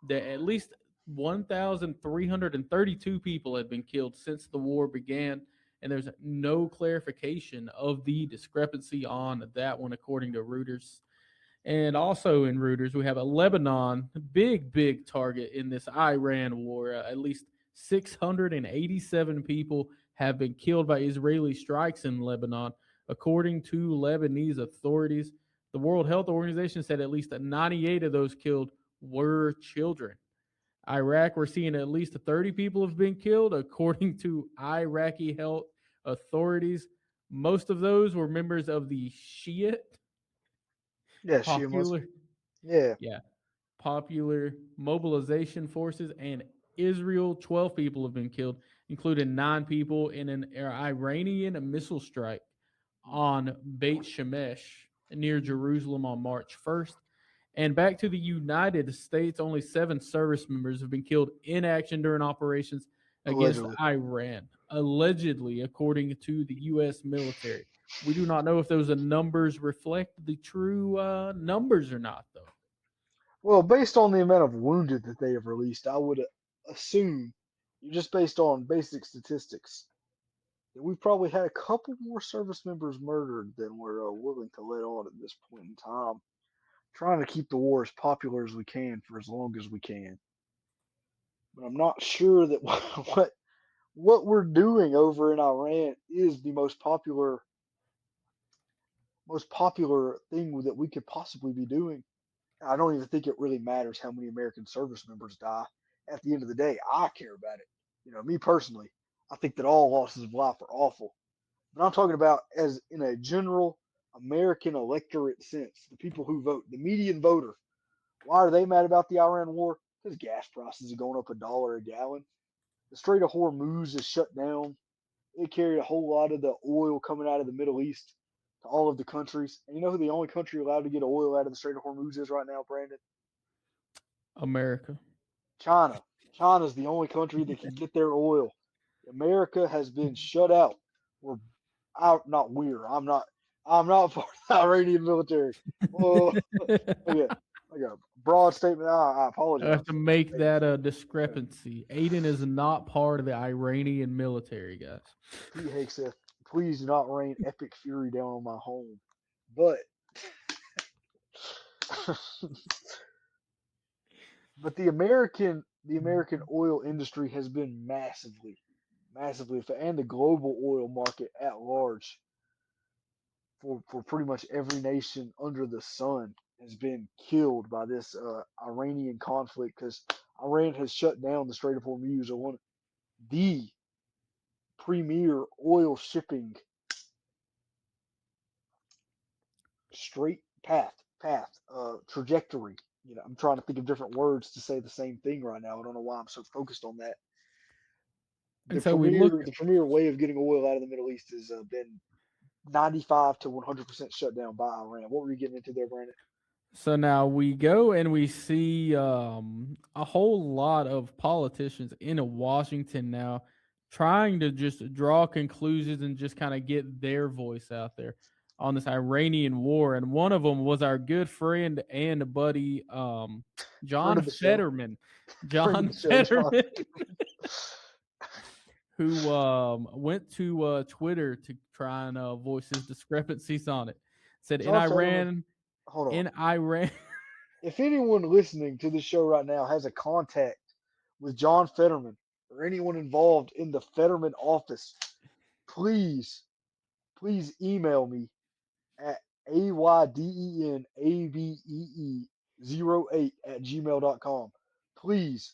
that at least 1,332 people had been killed since the war began, and there's no clarification of the discrepancy on that one, according to Reuters. And also in Reuters, we have a Lebanon, big target in this Iran war. At least 687 people have been killed by Israeli strikes in Lebanon, according to Lebanese authorities. The World Health Organization said at least 98 of those killed were children. Iraq, we're seeing at least 30 people have been killed, according to Iraqi health authorities. Most of those were members of the Shiite Yeah, Shia Muslim. popular, Yeah, yeah, popular mobilization forces, and Israel. 12 people have been killed, including 9 people in an Iranian missile strike on Beit Shemesh near Jerusalem on March 1st. And back to the United States, only 7 service members have been killed in action during operations against allegedly. Iran, allegedly, according to the U.S. military. We do not know if those numbers reflect the true numbers or not, though. Well, based on the amount of wounded that they have released, I would assume, just based on basic statistics, that we've probably had a couple more service members murdered than we're willing to let on at this point in time. Trying to keep the war as popular as we can for as long as we can. But I'm not sure that what we're doing over in Iran is the most popular thing that we could possibly be doing. I don't even think it really matters how many American service members die. At the end of the day, I care about it. Me personally, I think that all losses of life are awful. But I'm talking about as in a general American electorate sense, the people who vote, the median voter. Why are they mad about the Iran war? Because gas prices are going up $1 a gallon. The Strait of Hormuz is shut down. It carried a whole lot of the oil coming out of the Middle East to all of the countries. And you know who the only country allowed to get oil out of the Strait of Hormuz is right now, Brandon? America. China. China's the only country that can get their oil. America has been shut out. We're out. Not we're. I'm not. I'm not part of the Iranian military. Oh, okay. Like a broad statement. I I have apologize to for that make statement. that a discrepancy. Ayden is not part of the Iranian military, guys. Pete Hegseth, please do not rain epic fury down on my home. But but the American oil industry has been massively, and the global oil market at large for pretty much every nation under the sun has been killed by this Iranian conflict because Iran has shut down the Strait of Hormuz, or one the premier oil shipping straight trajectory. I'm trying to think of different words to say the same thing right now. I don't know why I'm so focused on that. And The so we look. premier the premier way of getting oil out of the Middle East has been 95 to 100% shut down by Iran. What were you getting into there, Brandon? So now we go and we see a whole lot of politicians in Washington now trying to just draw conclusions and just kind of get their voice out there on this Iranian war. And one of them was our good friend and buddy, Friend John of the show. Fetterman. Friend of John the show, John. Fetterman, who went to Twitter to try and voice his discrepancies on it. Said John Fetterman. Hold on. In Iran, If anyone listening to this show right now has a contact with John Fetterman or anyone involved in the Fetterman office, please, please email me at aydenabee08 Please,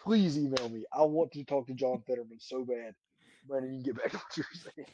please email me. I want to talk to John Fetterman so bad. Brandon, you can get back to what you were saying.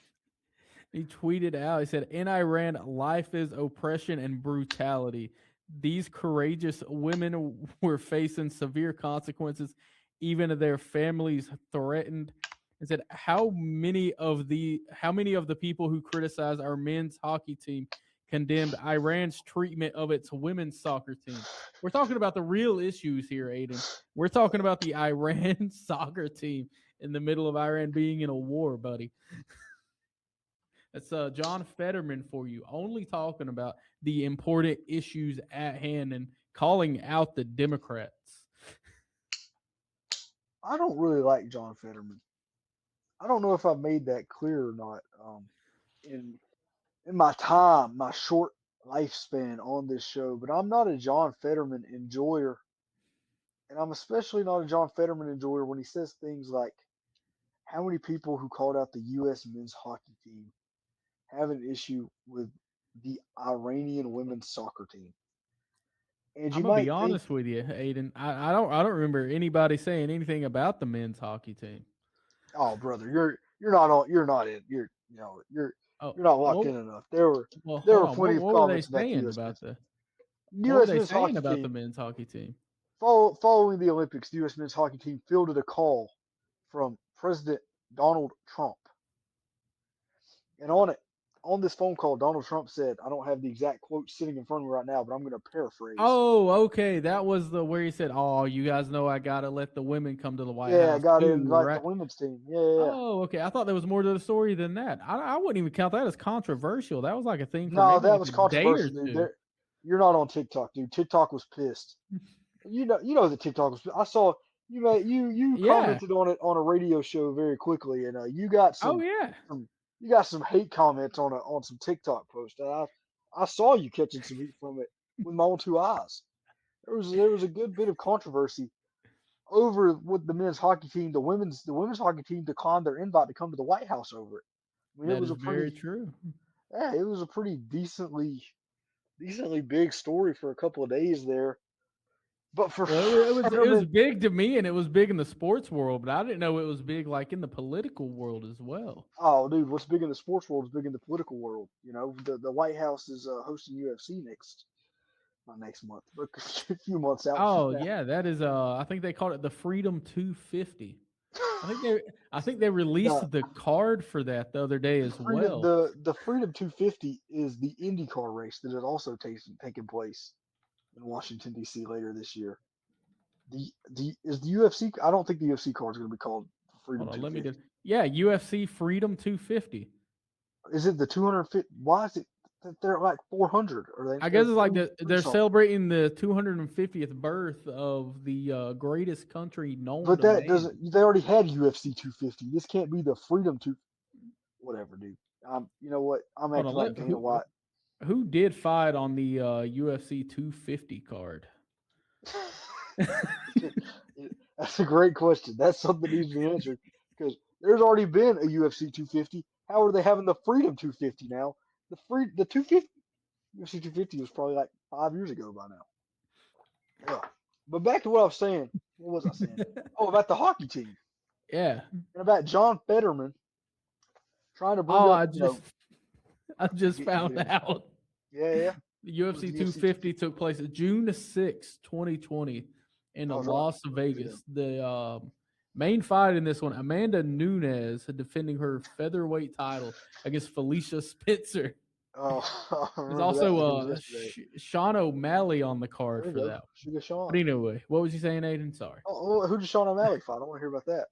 He tweeted out, he said, "In Iran, life is oppression and brutality. These courageous women were facing severe consequences, even their families threatened." He said, how many of the people who criticize our men's hockey team condemned Iran's treatment of its women's soccer team? We're talking about the real issues here, Aiden. We're talking about the Iran soccer team in the middle of Iran being in a war, buddy. That's John Fetterman for you, only talking about the important issues at hand and calling out the Democrats. I don't really like John Fetterman. I don't know if I've made that clear or not. In in my time, my short lifespan on this show, but I'm not a John Fetterman enjoyer, and I'm especially not a John Fetterman enjoyer when he says things like, "How many people who called out the U.S. men's hockey team have an issue with the Iranian women's soccer team?" And I'm you gonna be might think, honest with you, Aiden. I don't remember anybody saying anything about the men's hockey team. "Oh, brother, you're not on, you're not in, you know, Oh, you're not locked well, in enough." There were well, there hold were on. plenty of What were they comments about the saying U.S. about men's the? What were U.S. they men's saying hockey about the team. men's hockey team? Following the Olympics, the U.S. men's hockey team fielded a call from President Donald Trump. And on this phone call, Donald Trump said, I don't have the exact quote sitting in front of me right now, but I'm going to paraphrase. Oh, okay. That was the where he said, "Oh, you guys know I gotta let the women come to the White Yeah, I House got to too, invite the right?" women's team. Yeah. Oh, okay. I thought there was more to the story than that. I wouldn't even count that as controversial. That was like a thing for No, maybe that like was a day or controversial, dude. two. You're not on TikTok, dude. TikTok was pissed. You know that TikTok was. I saw you Yeah. commented on it on a radio show very quickly, and you got Oh yeah. some you got some hate comments on some TikTok post. And I saw you catching some heat from it with my own two eyes. There was a good bit of controversy over with the men's hockey team. The women's hockey team declined their invite to come to the White House over it. I mean, it That was is a very pretty true. yeah, it was a pretty decently big story for a couple of days there. But for Well, it was Fetterman, big to me, and it was big in the sports world, but I didn't know it was big like in the political world as well. oh, dude, what's big in the sports world is big in the political world. You know, the White House is hosting UFC not next month, but a few months out from Oh now. yeah, that is I think they called it the Freedom 250. I think they I think they released the the card for that the other day the as freedom well. the Freedom 250 is the IndyCar race that is also taking place in Washington D.C. later this year. The is the UFC? I don't think the UFC card is going to be called Hold Freedom on, let me just 250. yeah, UFC Freedom 250. Is it the 250? Why is it that they're like 400? Or I guess they're it's like three they're something? celebrating the 250th birth of the greatest country known But to that man. doesn't. They already had UFC 250. This can't be the Freedom 2. Whatever, dude. You know what? I'm Hold acting on, like Dana White. who did fight on the UFC 250 card? That's a great question. That's something that needs to be answered because there's already been a UFC 250. How are they having the Freedom 250 now? The 250 UFC 250 was probably like 5 years ago by now. Ugh. But back to what I was saying. What was I saying? Oh, about the hockey team Yeah. and about John Fetterman trying to bring Oh, up, I just get found in. out. Yeah. The What was UFC the UFC 250 250? took place June 6, 2020 in I was right. Las Right there then. Vegas. The main fight in this one, Amanda Nunes defending her featherweight title against Felicia Spencer. Oh, I There's remember that also like it was yesterday. Sean O'Malley on the card There you for go. that. Sugar But Sean. anyway, what was you saying, Aiden? Sorry. Who did Sean O'Malley fight? I want to hear about that.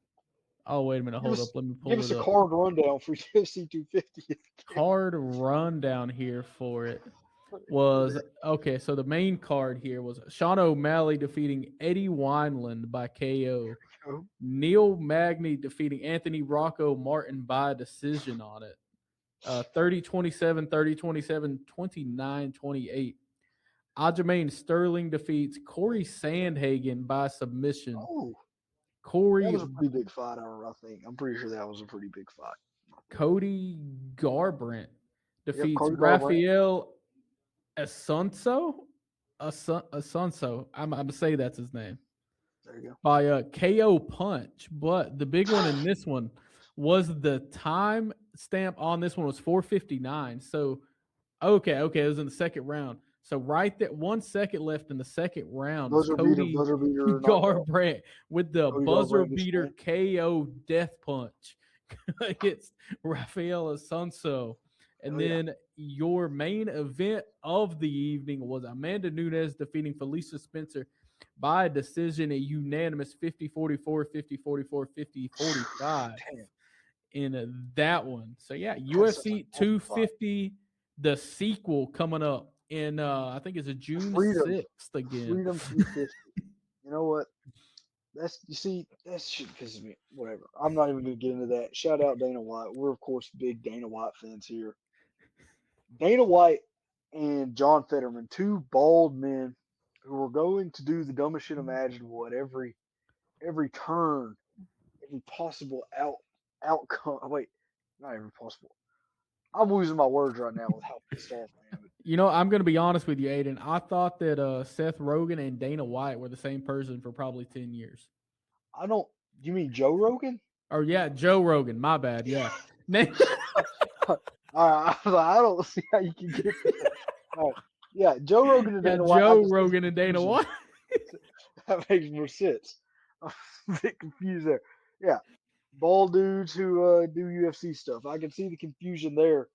Oh, wait a minute. Give Hold us up. Let me give pull us it a up. card rundown for UFC 250 if you Card rundown here for it can. Hear was that. okay. So the main card here was Sean O'Malley defeating Eddie Wineland by KO. Go. Neil Magny defeating Anthony Rocco Martin by decision on it. 30-27, 30-27, 29-28. Aljamain Sterling defeats Corey Sandhagen by submission. Oh, that Corey was a pretty big fight. I think. I'm pretty sure that was a pretty big fight. Cody Garbrandt Yep, defeats Cody Garbrandt. Rafael Asunso. Asunso. I'm gonna say that's his name There you go. by a KO punch. But the big one in this one was the time stamp on this one was 459. So okay, it was in the second round. So right there, 1 second left in the second round is Cody buzzer beater knockout. Garbrandt with the Cody buzzer Garbrandt gets beater ran. KO death punch against Rafael Asuncio. And Hell yeah. then your main event of the evening was Amanda Nunes defeating Felicia Spencer by decision, a unanimous 50-44, 50-44, 50-45 Damn, in that one. So yeah, that's such UFC an epic fight. 250, the sequel coming up in I think it's a June Freedom, 6th again. Freedom 250. You know what? You see, that shit pisses me. Whatever. I'm not even gonna get into that. Shout out Dana White. We're of course big Dana White fans here. Dana White and John Fetterman, two bald men who were going to do the dumbest shit imaginable at every turn, every possible outcome. Wait, not every possible. I'm losing my words right now with how pissed off I am. You know, I'm going to be honest with you, Ayden. I thought that Seth Rogen and Dana White were the same person for probably 10 years. I don't. You mean Joe Rogan? Or yeah, Joe Rogan. My bad. Yeah. I don't see how you can get there. All right. Yeah, Joe Rogan and Yeah, Dana White. I Joe can see the Rogan and Dana confusion. White. That makes more sense. I'm a bit confused there. Yeah, bald dudes who do UFC stuff. I can see the confusion there.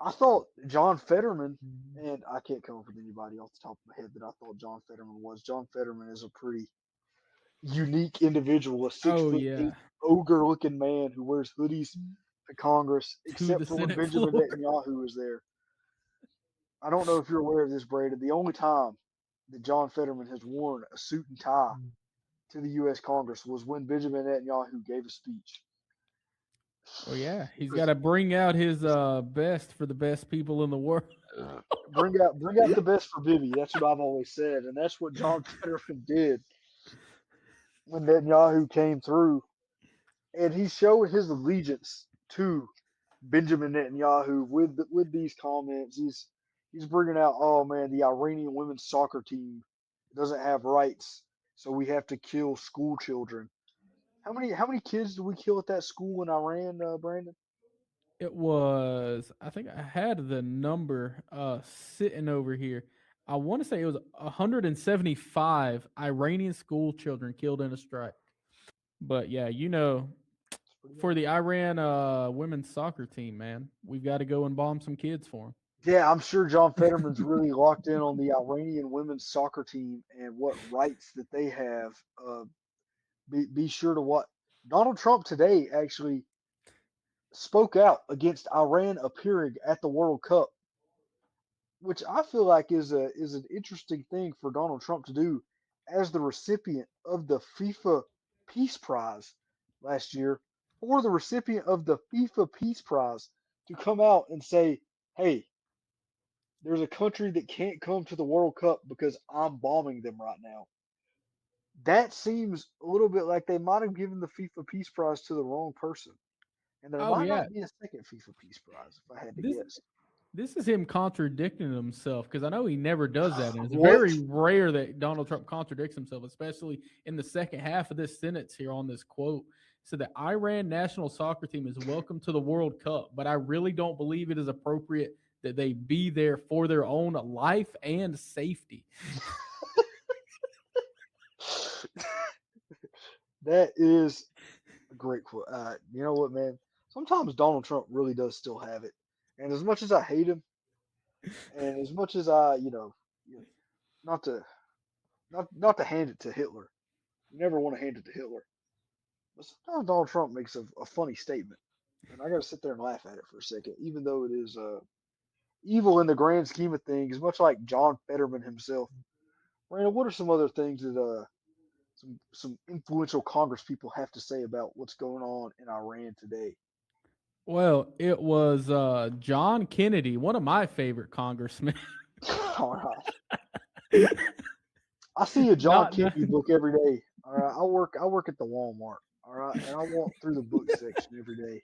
I thought John Fetterman, and I can't come up with anybody off the top of my head that I thought John Fetterman was. John Fetterman is a pretty unique individual, a six Oh foot yeah. eight ogre looking man who wears hoodies to Congress, To the except for when Senate Benjamin floor. Netanyahu was there. I don't know if you're aware of this, Braden. The only time that John Fetterman has worn a suit and tie to the U.S. Congress was when Benjamin Netanyahu gave a speech. Well, yeah, he's got Because to bring out his best for the best people in the world. bring out the best for Bibi. That's what I've always said, and that's what John Fetterman did when Netanyahu came through, and he showed his allegiance to Benjamin Netanyahu with these comments. He's bringing out, oh man, the Iranian women's soccer team doesn't have rights, so we have to kill school children. How many kids did we kill at that school in Iran, Brandon? It was, I think I had the number sitting over here. I want to say it was 175 Iranian school children killed in a strike. But yeah, It's pretty for bad. the Iran women's soccer team, man, we've got to go and bomb some kids for them. Yeah, I'm sure John Fetterman's really locked in on the Iranian women's soccer team and what rights that they have. Be sure to what Donald Trump today actually spoke out against Iran appearing at the World Cup, which I feel like is an interesting thing for Donald Trump to do as the recipient of the FIFA Peace Prize last year, for the recipient of the FIFA Peace Prize to come out and say, "Hey, there's a country that can't come to the World Cup because I'm bombing them right now." That seems a little bit like they might have given the FIFA Peace Prize to the wrong person. And there Oh might yeah, not be a second FIFA Peace Prize, if I had to this guess. this is him contradicting himself because I know he never does that, and it's very What? rare that Donald Trump contradicts himself, especially in the second half of this sentence here on this quote. So the Iran national soccer team is welcome to the World Cup, but I really don't believe it is appropriate that they be there for their own life and safety. That is a great quote. You know what, man? Sometimes Donald Trump really does still have it. And as much as I hate him, and as much as not to not to hand it to Hitler, you never want to hand it to Hitler. But sometimes Donald Trump makes a funny statement, and I got to sit there and laugh at it for a second, even though it is evil in the grand scheme of things, much like John Fetterman himself. Brandon, what are some other things that some influential Congress people have to say about what's going on in Iran today? Well, it was John Kennedy, one of my favorite congressmen. All right. I see a John Not, Kennedy book every day. All right. I work at the Walmart. All right. And I walk through the book section every day.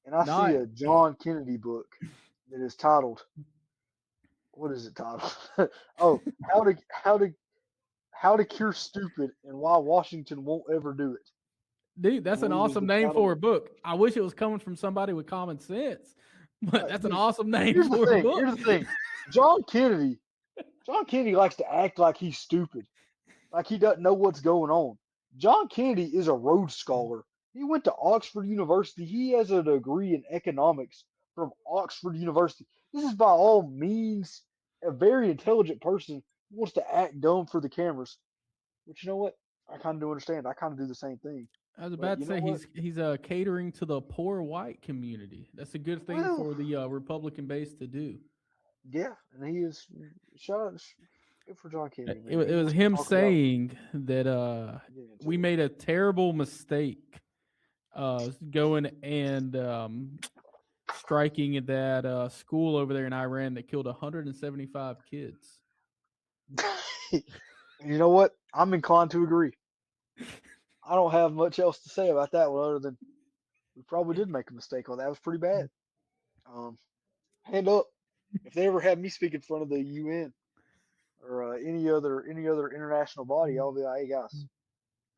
And I see not. a John Kennedy book that is titled, what is it titled? Oh, how to cure stupid and why Washington won't ever do it. Dude, I that's an believe is awesome name for a accountable. book. I wish it was coming from somebody with common sense, but that's an Dude, awesome name here's the for a thing. book. Here's the thing. John Kennedy. John Kennedy likes to act like he's stupid, like he doesn't know what's going on. John Kennedy is a Rhodes Scholar. He went to Oxford University. He has a degree in economics from Oxford University. This is by all means a very intelligent person who wants to act dumb for the cameras. But you know what? I kind of do understand. I kind of do the same thing. I was But about to you know say what? he's catering to the poor white community. That's a good thing Well, for the Republican base to do. yeah, and he is shout out good for John Kennedy, It, man. He it was wants to him talk about saying that getting we into it. made a terrible mistake going and striking at that school over there in Iran that killed 175 kids. You know what? I'm inclined to agree. I don't have much else to say about that one other than we probably did make a mistake on that. It was pretty bad. Um, Hand up if they ever have me speak in front of the UN or any other international body. I'll be like, hey guys,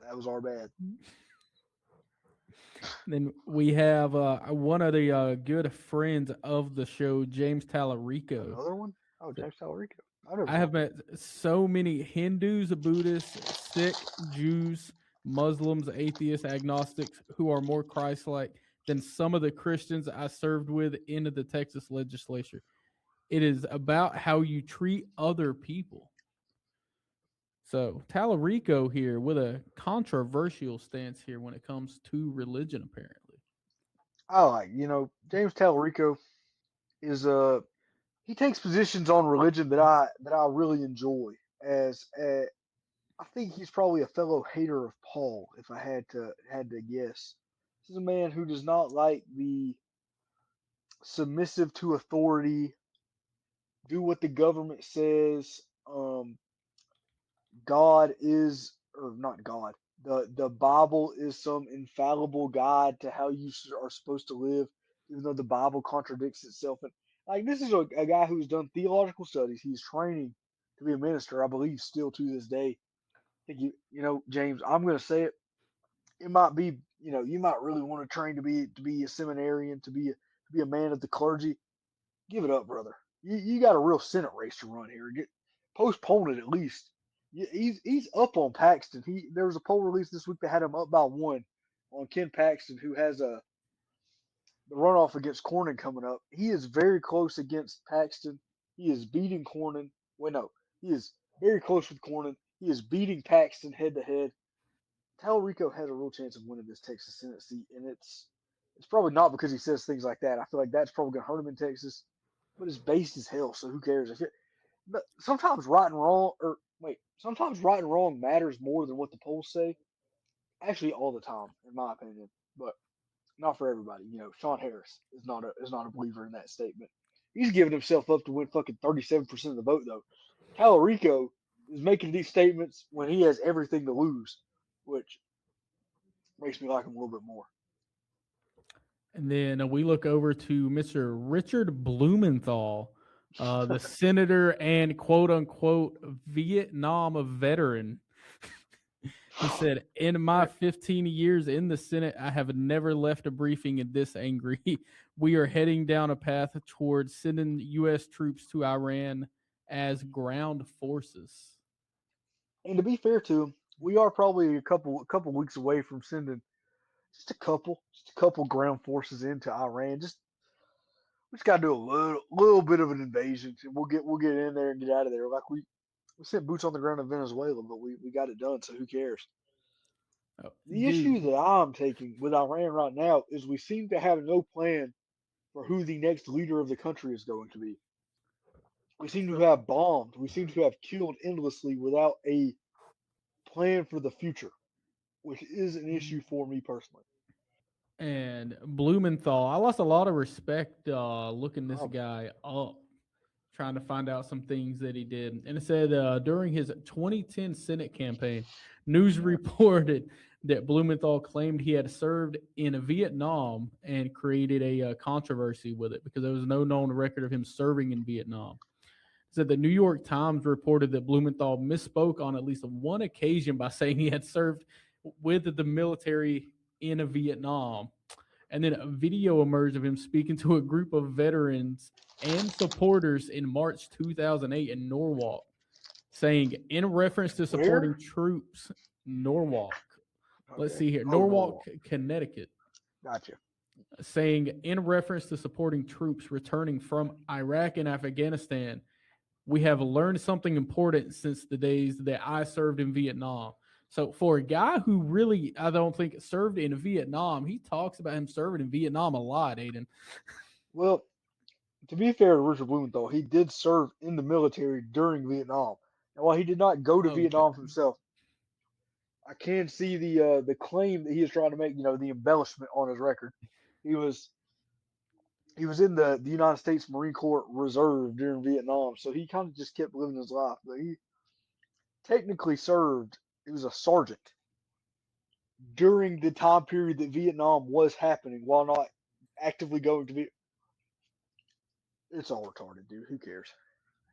that was our bad. Then we have one of the good friends of the show, James Tallarico. Another one? Oh, James Talrico. I've never I have talked to met him. so many Hindus, Buddhists, Sikh, Jews, Muslims, atheists, agnostics who are more Christ like than some of the Christians I served with in the Texas legislature. It is about how you treat other people. So Tallarico here with a controversial stance here when it comes to religion, apparently. I like, James Talrico is he takes positions on religion that I really enjoy. I think he's probably a fellow hater of Paul, if I had to guess. This is a man who does not like the submissive to authority, do what the government says. God is, or not God. The Bible is some infallible guide to how you are supposed to live, even though the Bible contradicts itself. And like this is a guy who's done theological studies. He's training to be a minister, I believe, still to this day. I think James. I'm going to say it. It might be, you might really want to train to be a seminarian, to be a man of the clergy. Give it up, brother. You got a real Senate race to run here. Postpone it at least. He's up on Paxton. There was a poll released this week that had him up by one on Ken Paxton, who has the runoff against Cornyn coming up. He is very close against Paxton. He is beating Cornyn. Wait, no, he is very close with Cornyn. He is beating Paxton head to head. Talrico has a real chance of winning this Texas Senate seat, and it's probably not because he says things like that. I feel like that's probably gonna hurt him in Texas, but it's based as hell, so who cares? But sometimes right and wrong, or wait, sometimes right and wrong matters more than what the polls say. Actually, all the time, in my opinion, but not for everybody. Sean Harris is not a believer in that statement. He's giving himself up to win fucking 37% of the vote, though. Talarico is making these statements when he has everything to lose, which makes me like him a little bit more. And then we look over to Mr. Richard Blumenthal, the senator and quote unquote Vietnam veteran. He said, in my 15 years in the Senate, I have never left a briefing in this angry. We are heading down a path towards sending U.S. troops to Iran as ground forces. And to be fair to him, we are probably a couple weeks away from sending just a couple ground forces into Iran. We just got to do a little bit of an invasion, and we'll get in there and get out of there. Like we sent boots on the ground in Venezuela, but we got it done. So who cares? Oh, The issue dude. that I'm taking with Iran right now is we seem to have no plan for who the next leader of the country is going to be. We seem to have bombed. We seem to have killed endlessly without a plan for the future, which is an issue for me personally. And Blumenthal, I lost a lot of respect looking this Probably. guy up, trying to find out some things that he did. And it said during his 2010 Senate campaign, news reported that Blumenthal claimed he had served in Vietnam and created a controversy with it because there was no known record of him serving in Vietnam. It said the New York Times reported that Blumenthal misspoke on at least one occasion by saying he had served with the military in Vietnam. And then a video emerged of him speaking to a group of veterans and supporters in March 2008 in Norwalk, saying, in reference to Where? supporting troops, Norwalk. Let's Okay. see here, Oh, Norwalk, Norwalk. Connecticut, Gotcha. saying, in reference to supporting troops returning from Iraq and Afghanistan, we have learned something important since the days that I served in Vietnam. So for a guy who really, I don't think served in Vietnam, he talks about him serving in Vietnam a lot, Aiden. Well, to be fair to Richard Blumenthal, he did serve in the military during Vietnam. And while he did not go to Okay. Vietnam himself, I can see the claim that he is trying to make. The embellishment on his record. He was he was in the United States Marine Corps Reserve during Vietnam, so he kind of just kept living his life. But he technically served. He was a sergeant during the time period that Vietnam was happening, while not actively going to Vietnam. It's all retarded, dude. Who cares?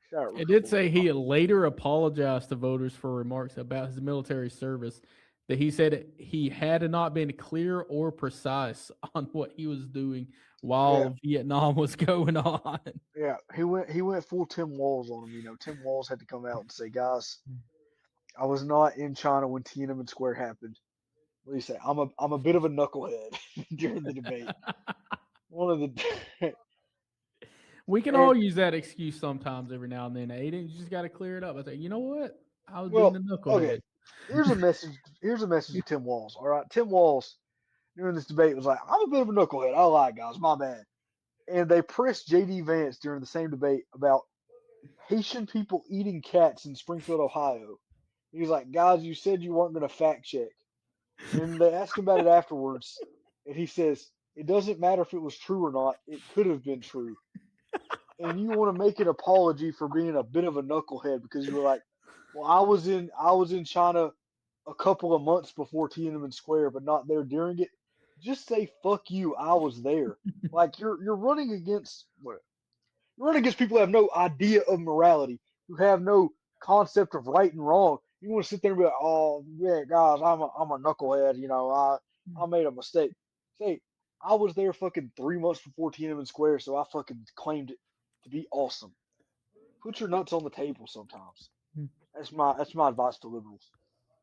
Shout out It Richard did say Blumenthal. he later apologized to voters for remarks about his military service that he said he had not been clear or precise on what he was doing Yeah, while Vietnam was going on. yeah. He went full Tim Walls on him. Tim Walls had to come out and say, guys, I was not in China when Tiananmen Square happened. What do you say? I'm a bit of a knucklehead during the debate. One of the We can and all use that excuse sometimes every now and then, Aiden. You just got to clear it up. I say, you know what? I was being well, a okay. knucklehead. Here's a message. Here's a message to Tim Walls. All right, Tim Walls during this debate was like, I'm a bit of a knucklehead. I lied, guys. My bad. And they pressed J.D. Vance during the same debate about Haitian people eating cats in Springfield, Ohio. He was like, guys, you said you weren't going to fact check. And they asked him about it afterwards, and he says, it doesn't matter if it was true or not. It could have been true. And you want to make an apology for being a bit of a knucklehead because you were like, well, I was in China a couple of months before Tiananmen Square, but not there during it. Just say fuck you. I was there. Like you're running against what? You're running against people who have no idea of morality, who have no concept of right and wrong. You want to sit there and be like, oh yeah, guys, I'm a knucklehead. I made a mistake. Say, I was there fucking 3 months before Tiananmen Square, so I fucking claimed it to be awesome. Put your nuts on the table sometimes. That's my advice to liberals.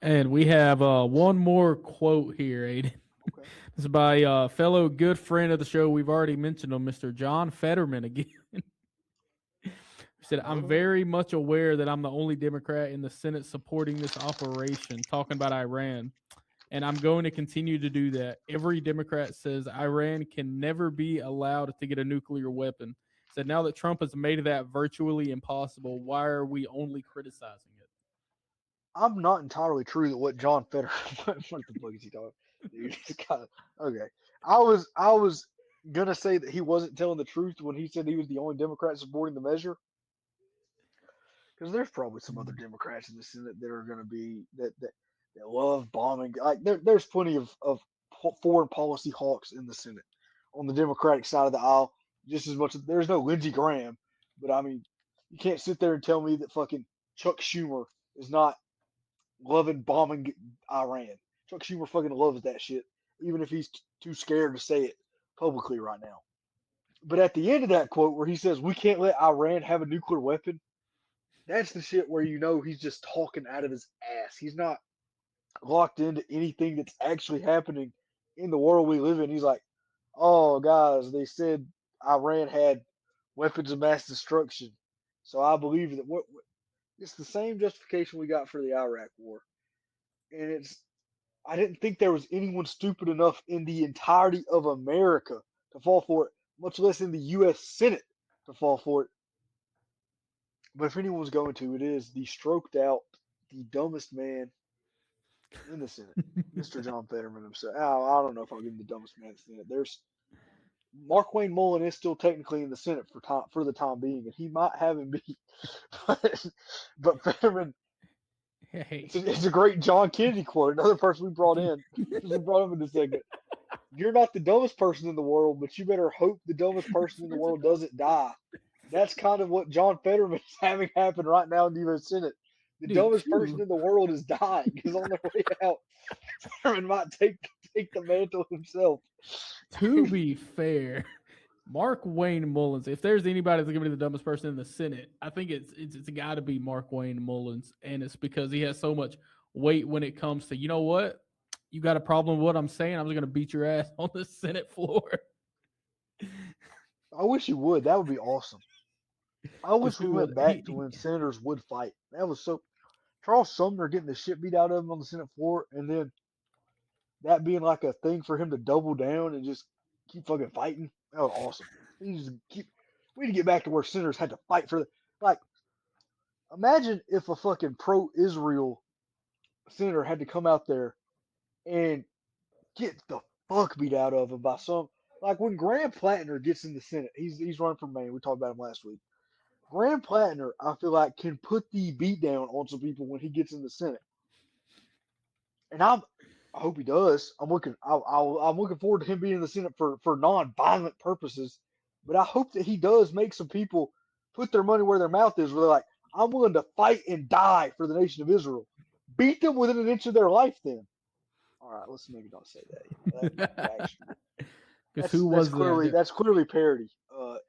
And we have one more quote here, Aiden. Okay. This is by a fellow good friend of the show. We've already mentioned him, Mr. John Fetterman again. He said, I'm Fetterman? very much aware that I'm the only Democrat in the Senate supporting this operation, talking about Iran. And I'm going to continue to do that. Every Democrat says Iran can never be allowed to get a nuclear weapon. Said now that Trump has made that virtually impossible, why are we only criticizing it? I'm not entirely true that what John Fetterman. What the fuck is he talking? Dude, it's kind of okay. I was gonna say that he wasn't telling the truth when he said he was the only Democrat supporting the measure, because there's probably some other Democrats in the Senate that are gonna be that love bombing. Like there's plenty of foreign policy hawks in the Senate on the Democratic side of the aisle. Just as much. There's no Lindsey Graham, but I mean, you can't sit there and tell me that fucking Chuck Schumer is not loving bombing Iran. Chuck Schumer fucking loves that shit, even if he's too scared to say it publicly right now. But at the end of that quote, where he says we can't let Iran have a nuclear weapon, that's the shit where you know he's just talking out of his ass. He's not locked into anything that's actually happening in the world we live in. He's like, oh, guys, they said Iran had weapons of mass destruction. So I believe that it's the same justification we got for the Iraq war. And I didn't think there was anyone stupid enough in the entirety of America to fall for it, much less in the U.S. Senate to fall for it. But if anyone's going to, it is the stroked out, the dumbest man in the Senate, Mr. John Fetterman himself. I don't know if I'll give him the dumbest man in the Senate. There's Mark Wayne Mullen is still technically in the Senate for the time being, and he might have him beat. but Fetterman, Hey, it's a great John Kennedy quote. Another person we brought in, because we brought him in this segment. You're not the dumbest person in the world, but you better hope the dumbest person in the world doesn't die. That's kind of what John Fetterman is having happen right now in the U.S. Senate. The dude, dumbest person true. in the world is dying. Is on their way out. Fetterman might take take the mantle himself. To be fair, Mark Wayne Mullins. If there's anybody that's going to be the dumbest person in the Senate, I think it's got to be Mark Wayne Mullins, and it's because he has so much weight when it comes to, you know what, you got a problem with what I'm saying, I'm just going to beat your ass on the Senate floor. I wish he would. That would be awesome. I Because wish we who was went back to when senators would fight. That was so. Charles Sumner getting the shit beat out of him on the Senate floor, and then that being like a thing for him to double down and just keep fucking fighting. That was awesome. He just keep. We need to get back to where senators had to fight for the like. Imagine if a fucking pro-Israel senator had to come out there and get the fuck beat out of him by some. Like when Graham Plattner gets in the Senate, he's running for Maine. We talked about him last week. Graham Plattner, I feel like, can put the beat down on some people when he gets in the Senate, and I hope he does. I'm looking forward to him being in the Senate for non-violent purposes, but I hope that he does make some people put their money where their mouth is, where they're like, I'm willing to fight and die for the nation of Israel. Beat them within an inch of their life, then. All right, let's maybe not say that. That might be actionable. because That's who that's was clearly that's clearly parody,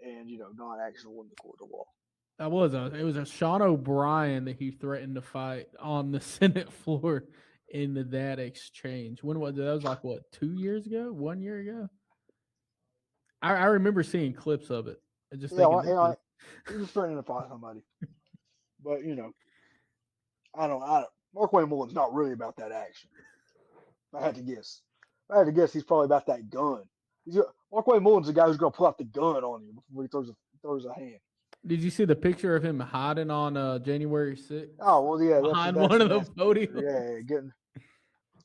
and not actionable in the court of law. that was it was a Sean O'Brien that he threatened to fight on the Senate floor in that exchange. When was that? Was like what, 2 years ago, 1 year ago? I remember seeing clips of it and just Yeah, thinking well, this is he was threatening to fight somebody, but I don't. Mark Wayne Mullen's not really about that action. If I had to guess. If I had to guess, he's probably about that gun. Mark Wayne Mullen's the guy who's going to pull out the gun on you before he throws a hand. Did you see the picture of him hiding on January 6th Oh well, yeah, behind that's one a of the nasty picture. podiums? Yeah, getting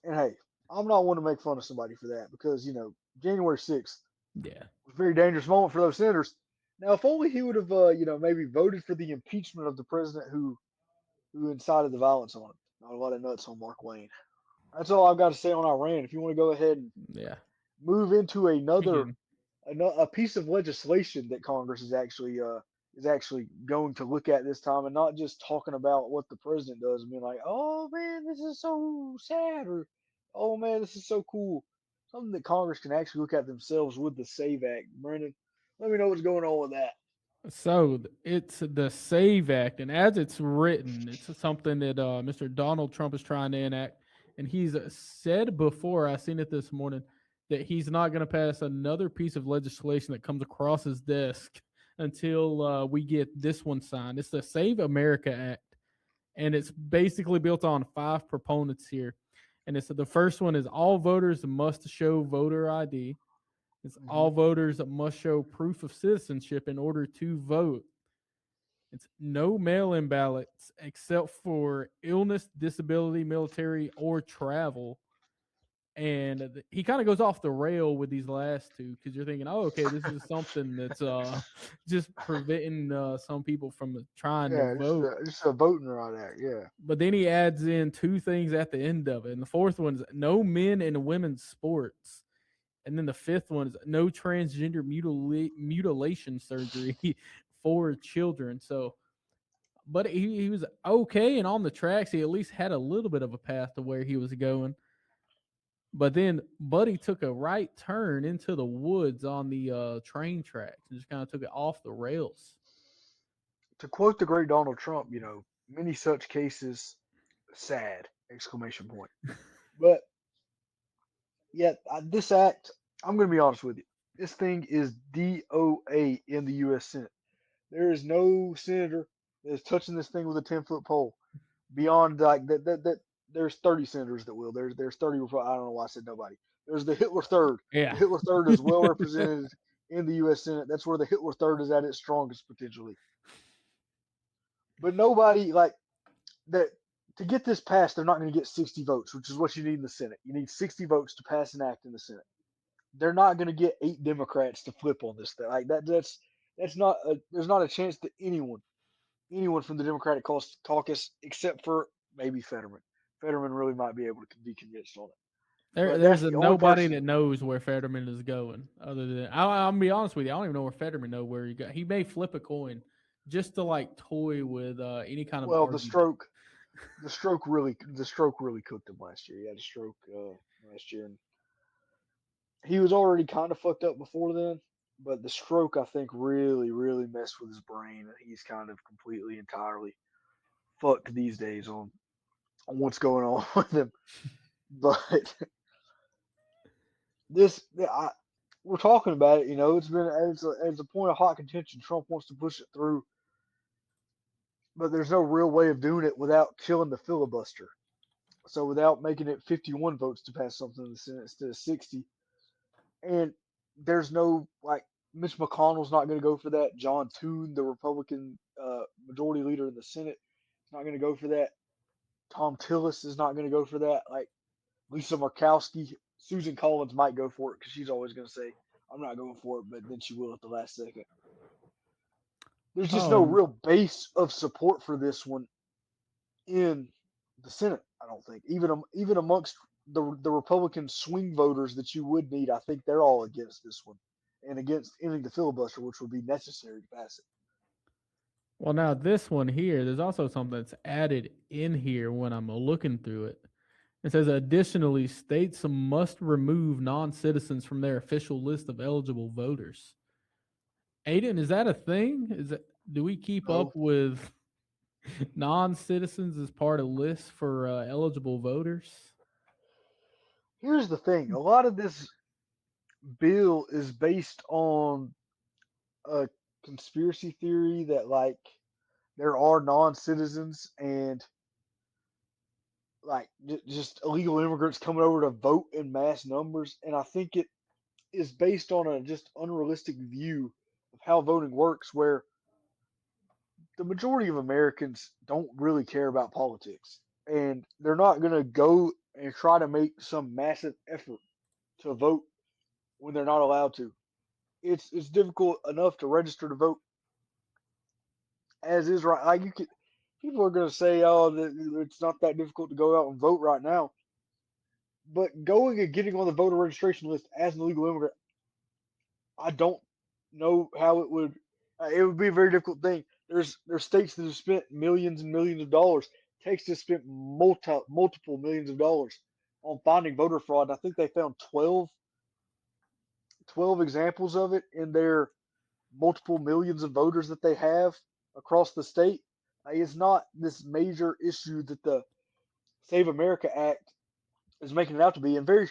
and hey, I'm not one to make fun of somebody for that because January 6th Yeah. was a very dangerous moment for those senators. Now, if only he would have, maybe voted for the impeachment of the president who incited the violence on him. Not a lot of nuts on Mark Wayne. That's all I've got to say on Iran. If you want to go ahead and Yeah. move into We can. a piece of legislation that Congress is actually going to look at this time, and not just talking about what the president does and being like, "Oh man, this is so sad," or "Oh man, this is so cool." Something that Congress can actually look at themselves with the Save Act. Brandon, let me know what's going on with that. So it's the SAVE Act, and as it's written, it's something that Mr. Donald Trump is trying to enact, and he's said before. I seen it this morning that he's not going to pass another piece of legislation that comes across his desk until we get this one signed. It's the Save America Act, and it's basically built on 5 proponents here. And it's the first one is all voters must show voter ID. It's Hmm. all voters must show proof of citizenship in order to vote. It's no mail in ballots except for illness, disability, military, or travel. And he kind of goes off the rail with these last two because you're thinking, oh, okay, this is something that's just preventing some people from trying to Yeah, vote. just a voting right act. Yeah. But then he adds in 2 things at the end of it. And the fourth one is no men and women's sports. And then the fifth one is no transgender mutilation surgery for children. So, but he was okay and on the tracks. He at least had a little bit of a path to where he was going. But then Buddy took a right turn into the woods on the train tracks and just kind of took it off the rails. To quote the great Donald Trump, many such cases, sad! Exclamation point. But yeah, this act, I'm going to be honest with you. This thing is DOA in the U.S. Senate. There is no senator that is touching this thing with a 10-foot pole. Beyond like that, there's 30 senators that will. There's 30. I don't know why I said nobody. There's the Hitler Third. The Yeah. Hitler Third is well represented in the U.S. Senate. That's where the Hitler Third is at its strongest potentially. But nobody like that to get this passed. They're not going to get 60 votes, which is what you need in the Senate. You need 60 votes to pass an act in the Senate. They're not going to get 8 Democrats to flip on this thing. Like that. That's not. There's not a chance that anyone from the Democratic caucus, except for maybe Fetterman. Fetterman really might be able to be convinced on it. But There's that's the only nobody person. that knows where Fetterman is going other than I'm gonna be honest with you. I don't even know where Fetterman know where he got. He may flip a coin just to like toy with any kind of Well, argument. the stroke really cooked him last year. He had a stroke last year, and he was already kind of fucked up before then, but the stroke I think really, really messed with his brain, and he's kind of completely, entirely fucked these days on what's going on with him. But this, we're talking about it. It's been as a point of hot contention. Trump wants to push it through, but there's no real way of doing it without killing the filibuster. So without making it 51 votes to pass something in the Senate instead of 60, and there's no like Mitch McConnell's not going to go for that. John Toon, the Republican majority leader in the Senate, is not going to go for that. Tom Tillis is not going to go for that. Like Lisa Murkowski, Susan Collins might go for it because she's always going to say, "I'm not going for it," but then she will at the last second. There's just no Oh, real base of support for this one in the Senate. I don't think even amongst the Republican swing voters that you would need, I think they're all against this one and against ending the filibuster, which would be necessary to pass it. well, now this one here, there's also something that's added in here when I'm looking through it. It says, additionally, states must remove non citizens from their official list of eligible voters. Aiden, is that a thing? Do we keep up No, with non citizens as part of lists for eligible voters? here's the thing: a lot of this bill is based on a conspiracy theory that like there are non-citizens and like just illegal immigrants coming over to vote in mass numbers, and I think it is based on a just unrealistic view of how voting works, where the majority of Americans don't really care about politics, and they're not going to go and try to make some massive effort to vote when they're not allowed to. It's difficult enough to register to vote as is right. Like you could, people are going to say, "Oh, it's not that difficult to go out and vote right now." But going and getting on the voter registration list as an illegal immigrant, I don't know how it would. It would be a very difficult thing. There's states that have spent millions and millions of dollars. Texas spent multiple millions of dollars on finding voter fraud. And I think they found 12 examples of it in their multiple millions of voters that they have across the state. It's not this major issue that the Save America Act is making it out to be, and very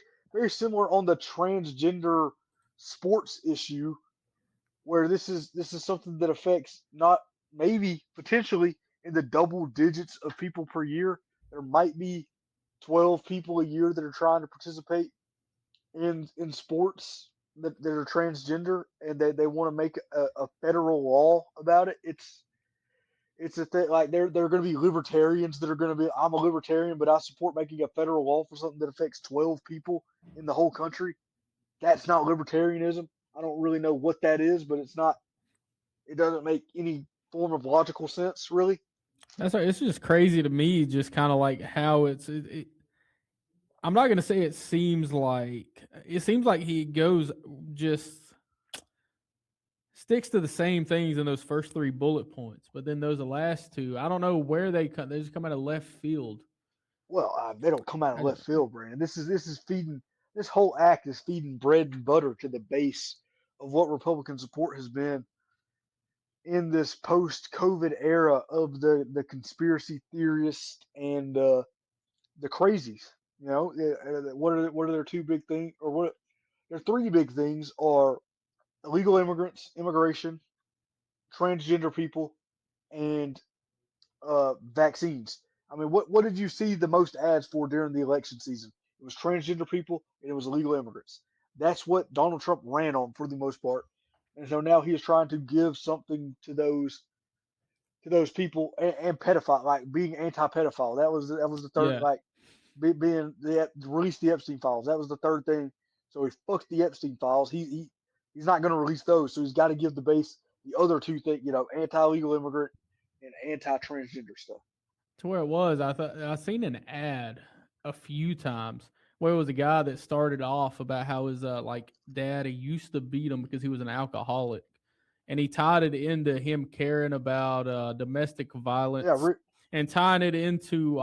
similar on the transgender sports issue, where this is something that affects not maybe potentially in the double digits of people per year. There might be 12 people a year that are trying to participate in sports that are transgender, and they want to make a federal law about it. It's a thing like there are going to be libertarians that are going to be, I'm a libertarian, but I support making a federal law for something that affects 12 people in the whole country. That's not libertarianism. I don't really know what that is, but it's not. It doesn't make any form of logical sense, really. That's right. It's just crazy to me, just kind of like how I'm not gonna say it seems like he goes just sticks to the same things in those first three bullet points, but then those last two, I don't know where they come. They just come out of left field. Well, they don't come out of I left don't. field, Brandon. This is feeding. This whole act is feeding bread and butter to the base of what Republican support has been in this post-COVID era of the conspiracy theorists and the crazies. What are their two big things, or what their three big things are: illegal immigrants, immigration, transgender people, and vaccines. I mean, what did you see the most ads for during the election season? It was transgender people and it was illegal immigrants. That's what Donald Trump ran on for the most part, and so now he is trying to give something to those people, and pedophile, like being anti-pedophile. That was the third, Yeah. like being release the Epstein files. That was the third thing. So he fucked the Epstein files. He's not going to release those. So he's got to give the base the other two things, anti-legal immigrant and anti-transgender stuff. To where it was, I thought I seen an ad a few times where it was a guy that started off about how his like dad he used to beat him because he was an alcoholic, and he tied it into him caring about domestic Yeah, violence and tying it into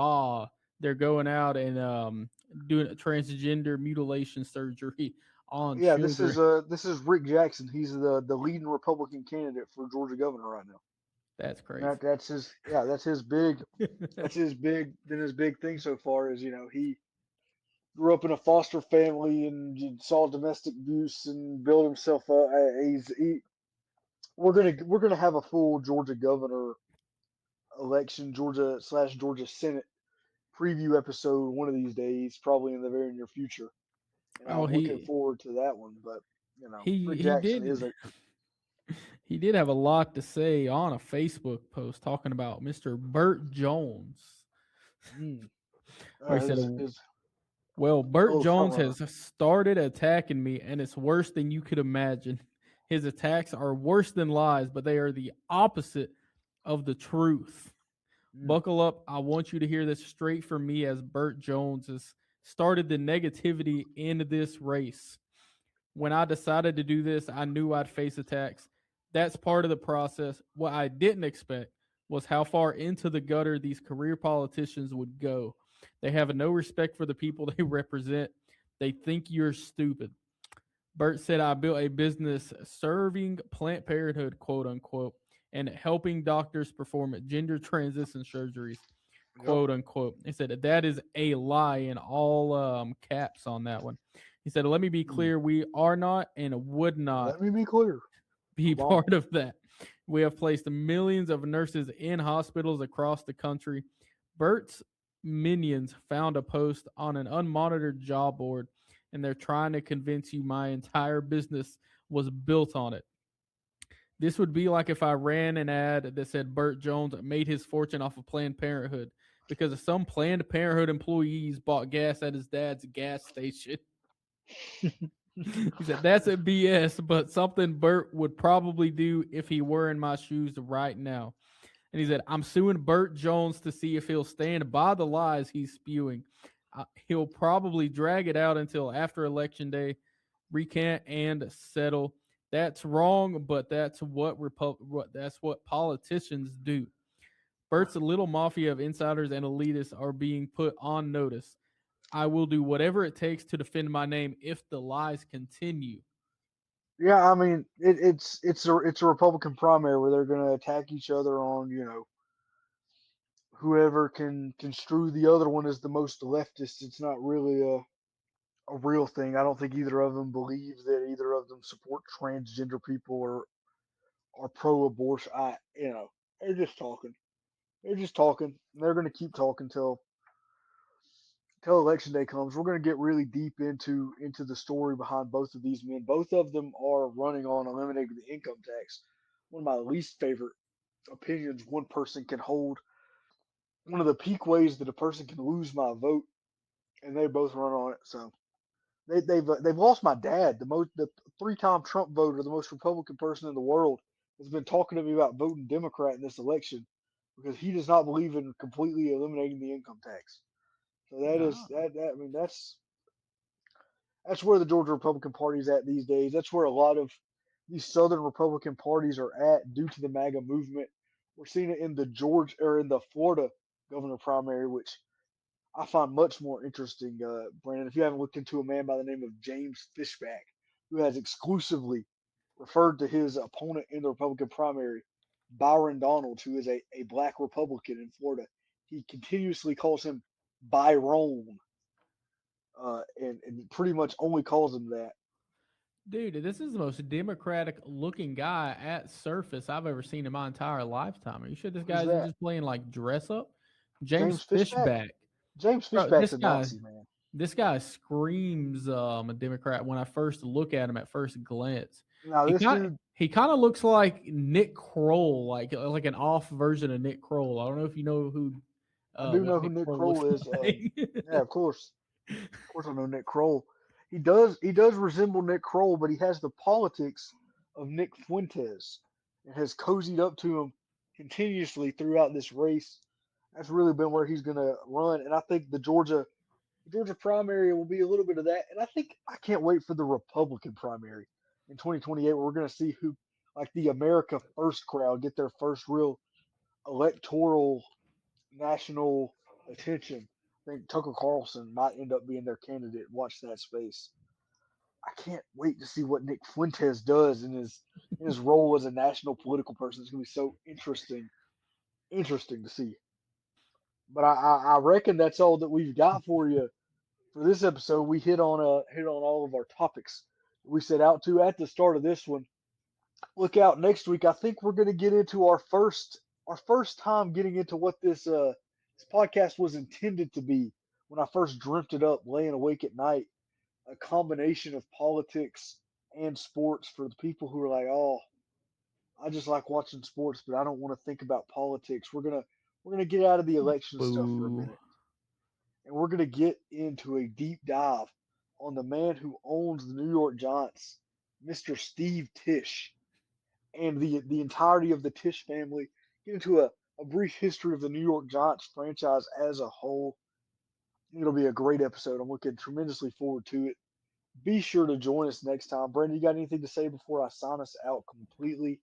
they're going out and doing a transgender mutilation surgery on Yeah, sugar. this is Rick Jackson. He's the leading Republican candidate for Georgia governor right now. That's And crazy. that's his big thing so far is, he grew up in a foster family and saw domestic abuse and built himself up. We're gonna have a full Georgia governor election, Georgia Senate preview episode one of these days, probably in the very near future. And Oh, I'm looking forward to that one. But Rick he Jackson did is a he did have a lot to say on a Facebook post talking about Mr. Burt Jones, mm, where he said, his "Well, Burt fellow Jones frontrunner. has started attacking me, and it's worse than you could imagine. His attacks are worse than lies, but they are the opposite of the truth. Mm, Buckle up. I want you to hear this straight from me as Burt Jones has started the negativity in this race. When I decided to do this, I knew I'd face attacks. That's part of the process. What I didn't expect was how far into the gutter these career politicians would go. They have no respect for the people they represent. They think you're stupid." Burt said, "I built a business serving Planned Parenthood, quote unquote, and helping doctors perform gender transition surgeries, yep. quote unquote." He said, "That is a lie," in all caps on that one. He said, "Let me be Mm. clear. We are not and would not Let me be clear. be Obama. part of that. We have placed millions of nurses in hospitals across the country." Burt's minions found a post on an unmonitored job board, and they're trying to convince you my entire business was built on it. This would be like if I ran an ad that said Burt Jones made his fortune off of Planned Parenthood because some Planned Parenthood employees bought gas at his dad's gas station. He said, "That's a BS, but something Burt would probably do if he were in my shoes right now." And he said, "I'm suing Burt Jones to see if he'll stand by the lies he's spewing. He'll probably drag it out until after Election Day, recant and settle. That's wrong, but that's what politicians do." Burt's little mafia of insiders and elitists are being put on notice. "I will do whatever it takes to defend my name if the lies continue." Yeah, I mean it's a Republican primary where they're going to attack each other on whoever can construe the other one as the most leftist. It's not really a real thing. I don't think either of them believe that either of them support transgender people or are pro-abortion. They're just talking. They're just talking. And they're going to keep talking till election day comes. We're going to get really deep into the story behind both of these men. Both of them are running on eliminating the income tax. One of my least favorite opinions one person can hold. One of the peak ways that a person can lose my vote, and they both run on it. So they've lost my dad, the 3-time Trump voter, the most Republican person in the world, has been talking to me about voting Democrat in this election because he does not believe in completely eliminating the income tax. So that is Ah, that I mean that's where the Georgia Republican Party is at these days. That's where a lot of these Southern Republican parties are at due to the MAGA movement. We're seeing it in the Georgia or in the Florida governor primary, which I find much more interesting, Brandon. If you haven't looked into a man by the name of James Fishback, who has exclusively referred to his opponent in the Republican primary, Byron Donalds, who is a black Republican in Florida, he continuously calls him Byron, and pretty much only calls him that. dude, this is the most democratic looking guy at surface I've ever seen in my entire lifetime. Are you sure this Who's guy isn't that? just playing like dress up? James James Fishback? Fishback. James Bro, Fishback's a Nazi, man. this guy screams a Democrat when I first look at him at first glance. Now this dude, He kind of looks like Nick Kroll, like an off version of Nick Kroll. I don't know if you know who I do what know who Nick Nick Kroll looks Kroll is. like. Yeah, of course. Of course, I know Nick Kroll. He does resemble Nick Kroll, but he has the politics of Nick Fuentes and has cozied up to him continuously throughout this race. That's really been where he's going to run, and I think the Georgia primary will be a little bit of that. And I can't wait for the Republican primary in 2028, where we're going to see who, like the America First crowd, get their first real electoral national attention. I think Tucker Carlson might end up being their candidate. Watch that space. I can't wait to see what Nick Fuentes does in his role as a national political person. It's gonna be so interesting to see. But I reckon that's all that we've got for you for this episode. We hit on all of our topics we set out to at the start of this one. Look out next week. I think we're gonna get into our first time getting into what this podcast was intended to be when I first dreamt it up, laying awake at night, a combination of politics and sports for the people who are like, oh, I just like watching sports, but I don't want to think about politics. We're gonna get out of the election stuff for a Boo. minute, and we're gonna get into a deep dive on the man who owns the New York Giants, Mr. Steve Tisch, and the entirety of the Tisch family. Get into a brief history of the New York Giants franchise as a whole. It'll be a great episode. I'm looking tremendously forward to it. Be sure to join us next time. Brandon, you got anything to say before I sign us out completely?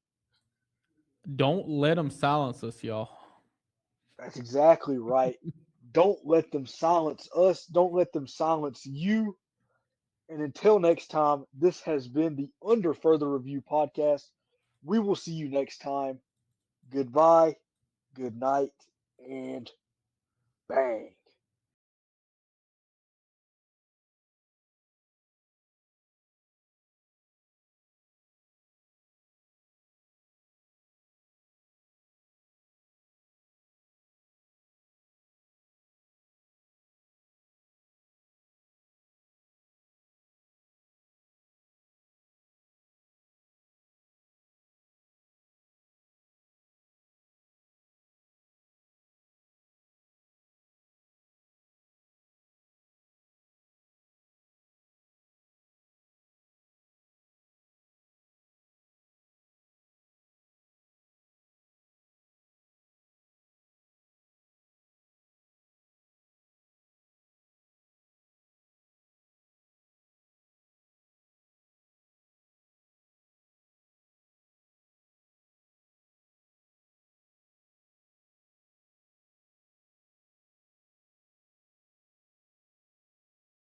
Don't let them silence us, y'all. That's exactly right. Don't let them silence us. Don't let them silence you. And until next time, this has been the Under Further Review podcast. We will see you next time. Goodbye, good night, and bang.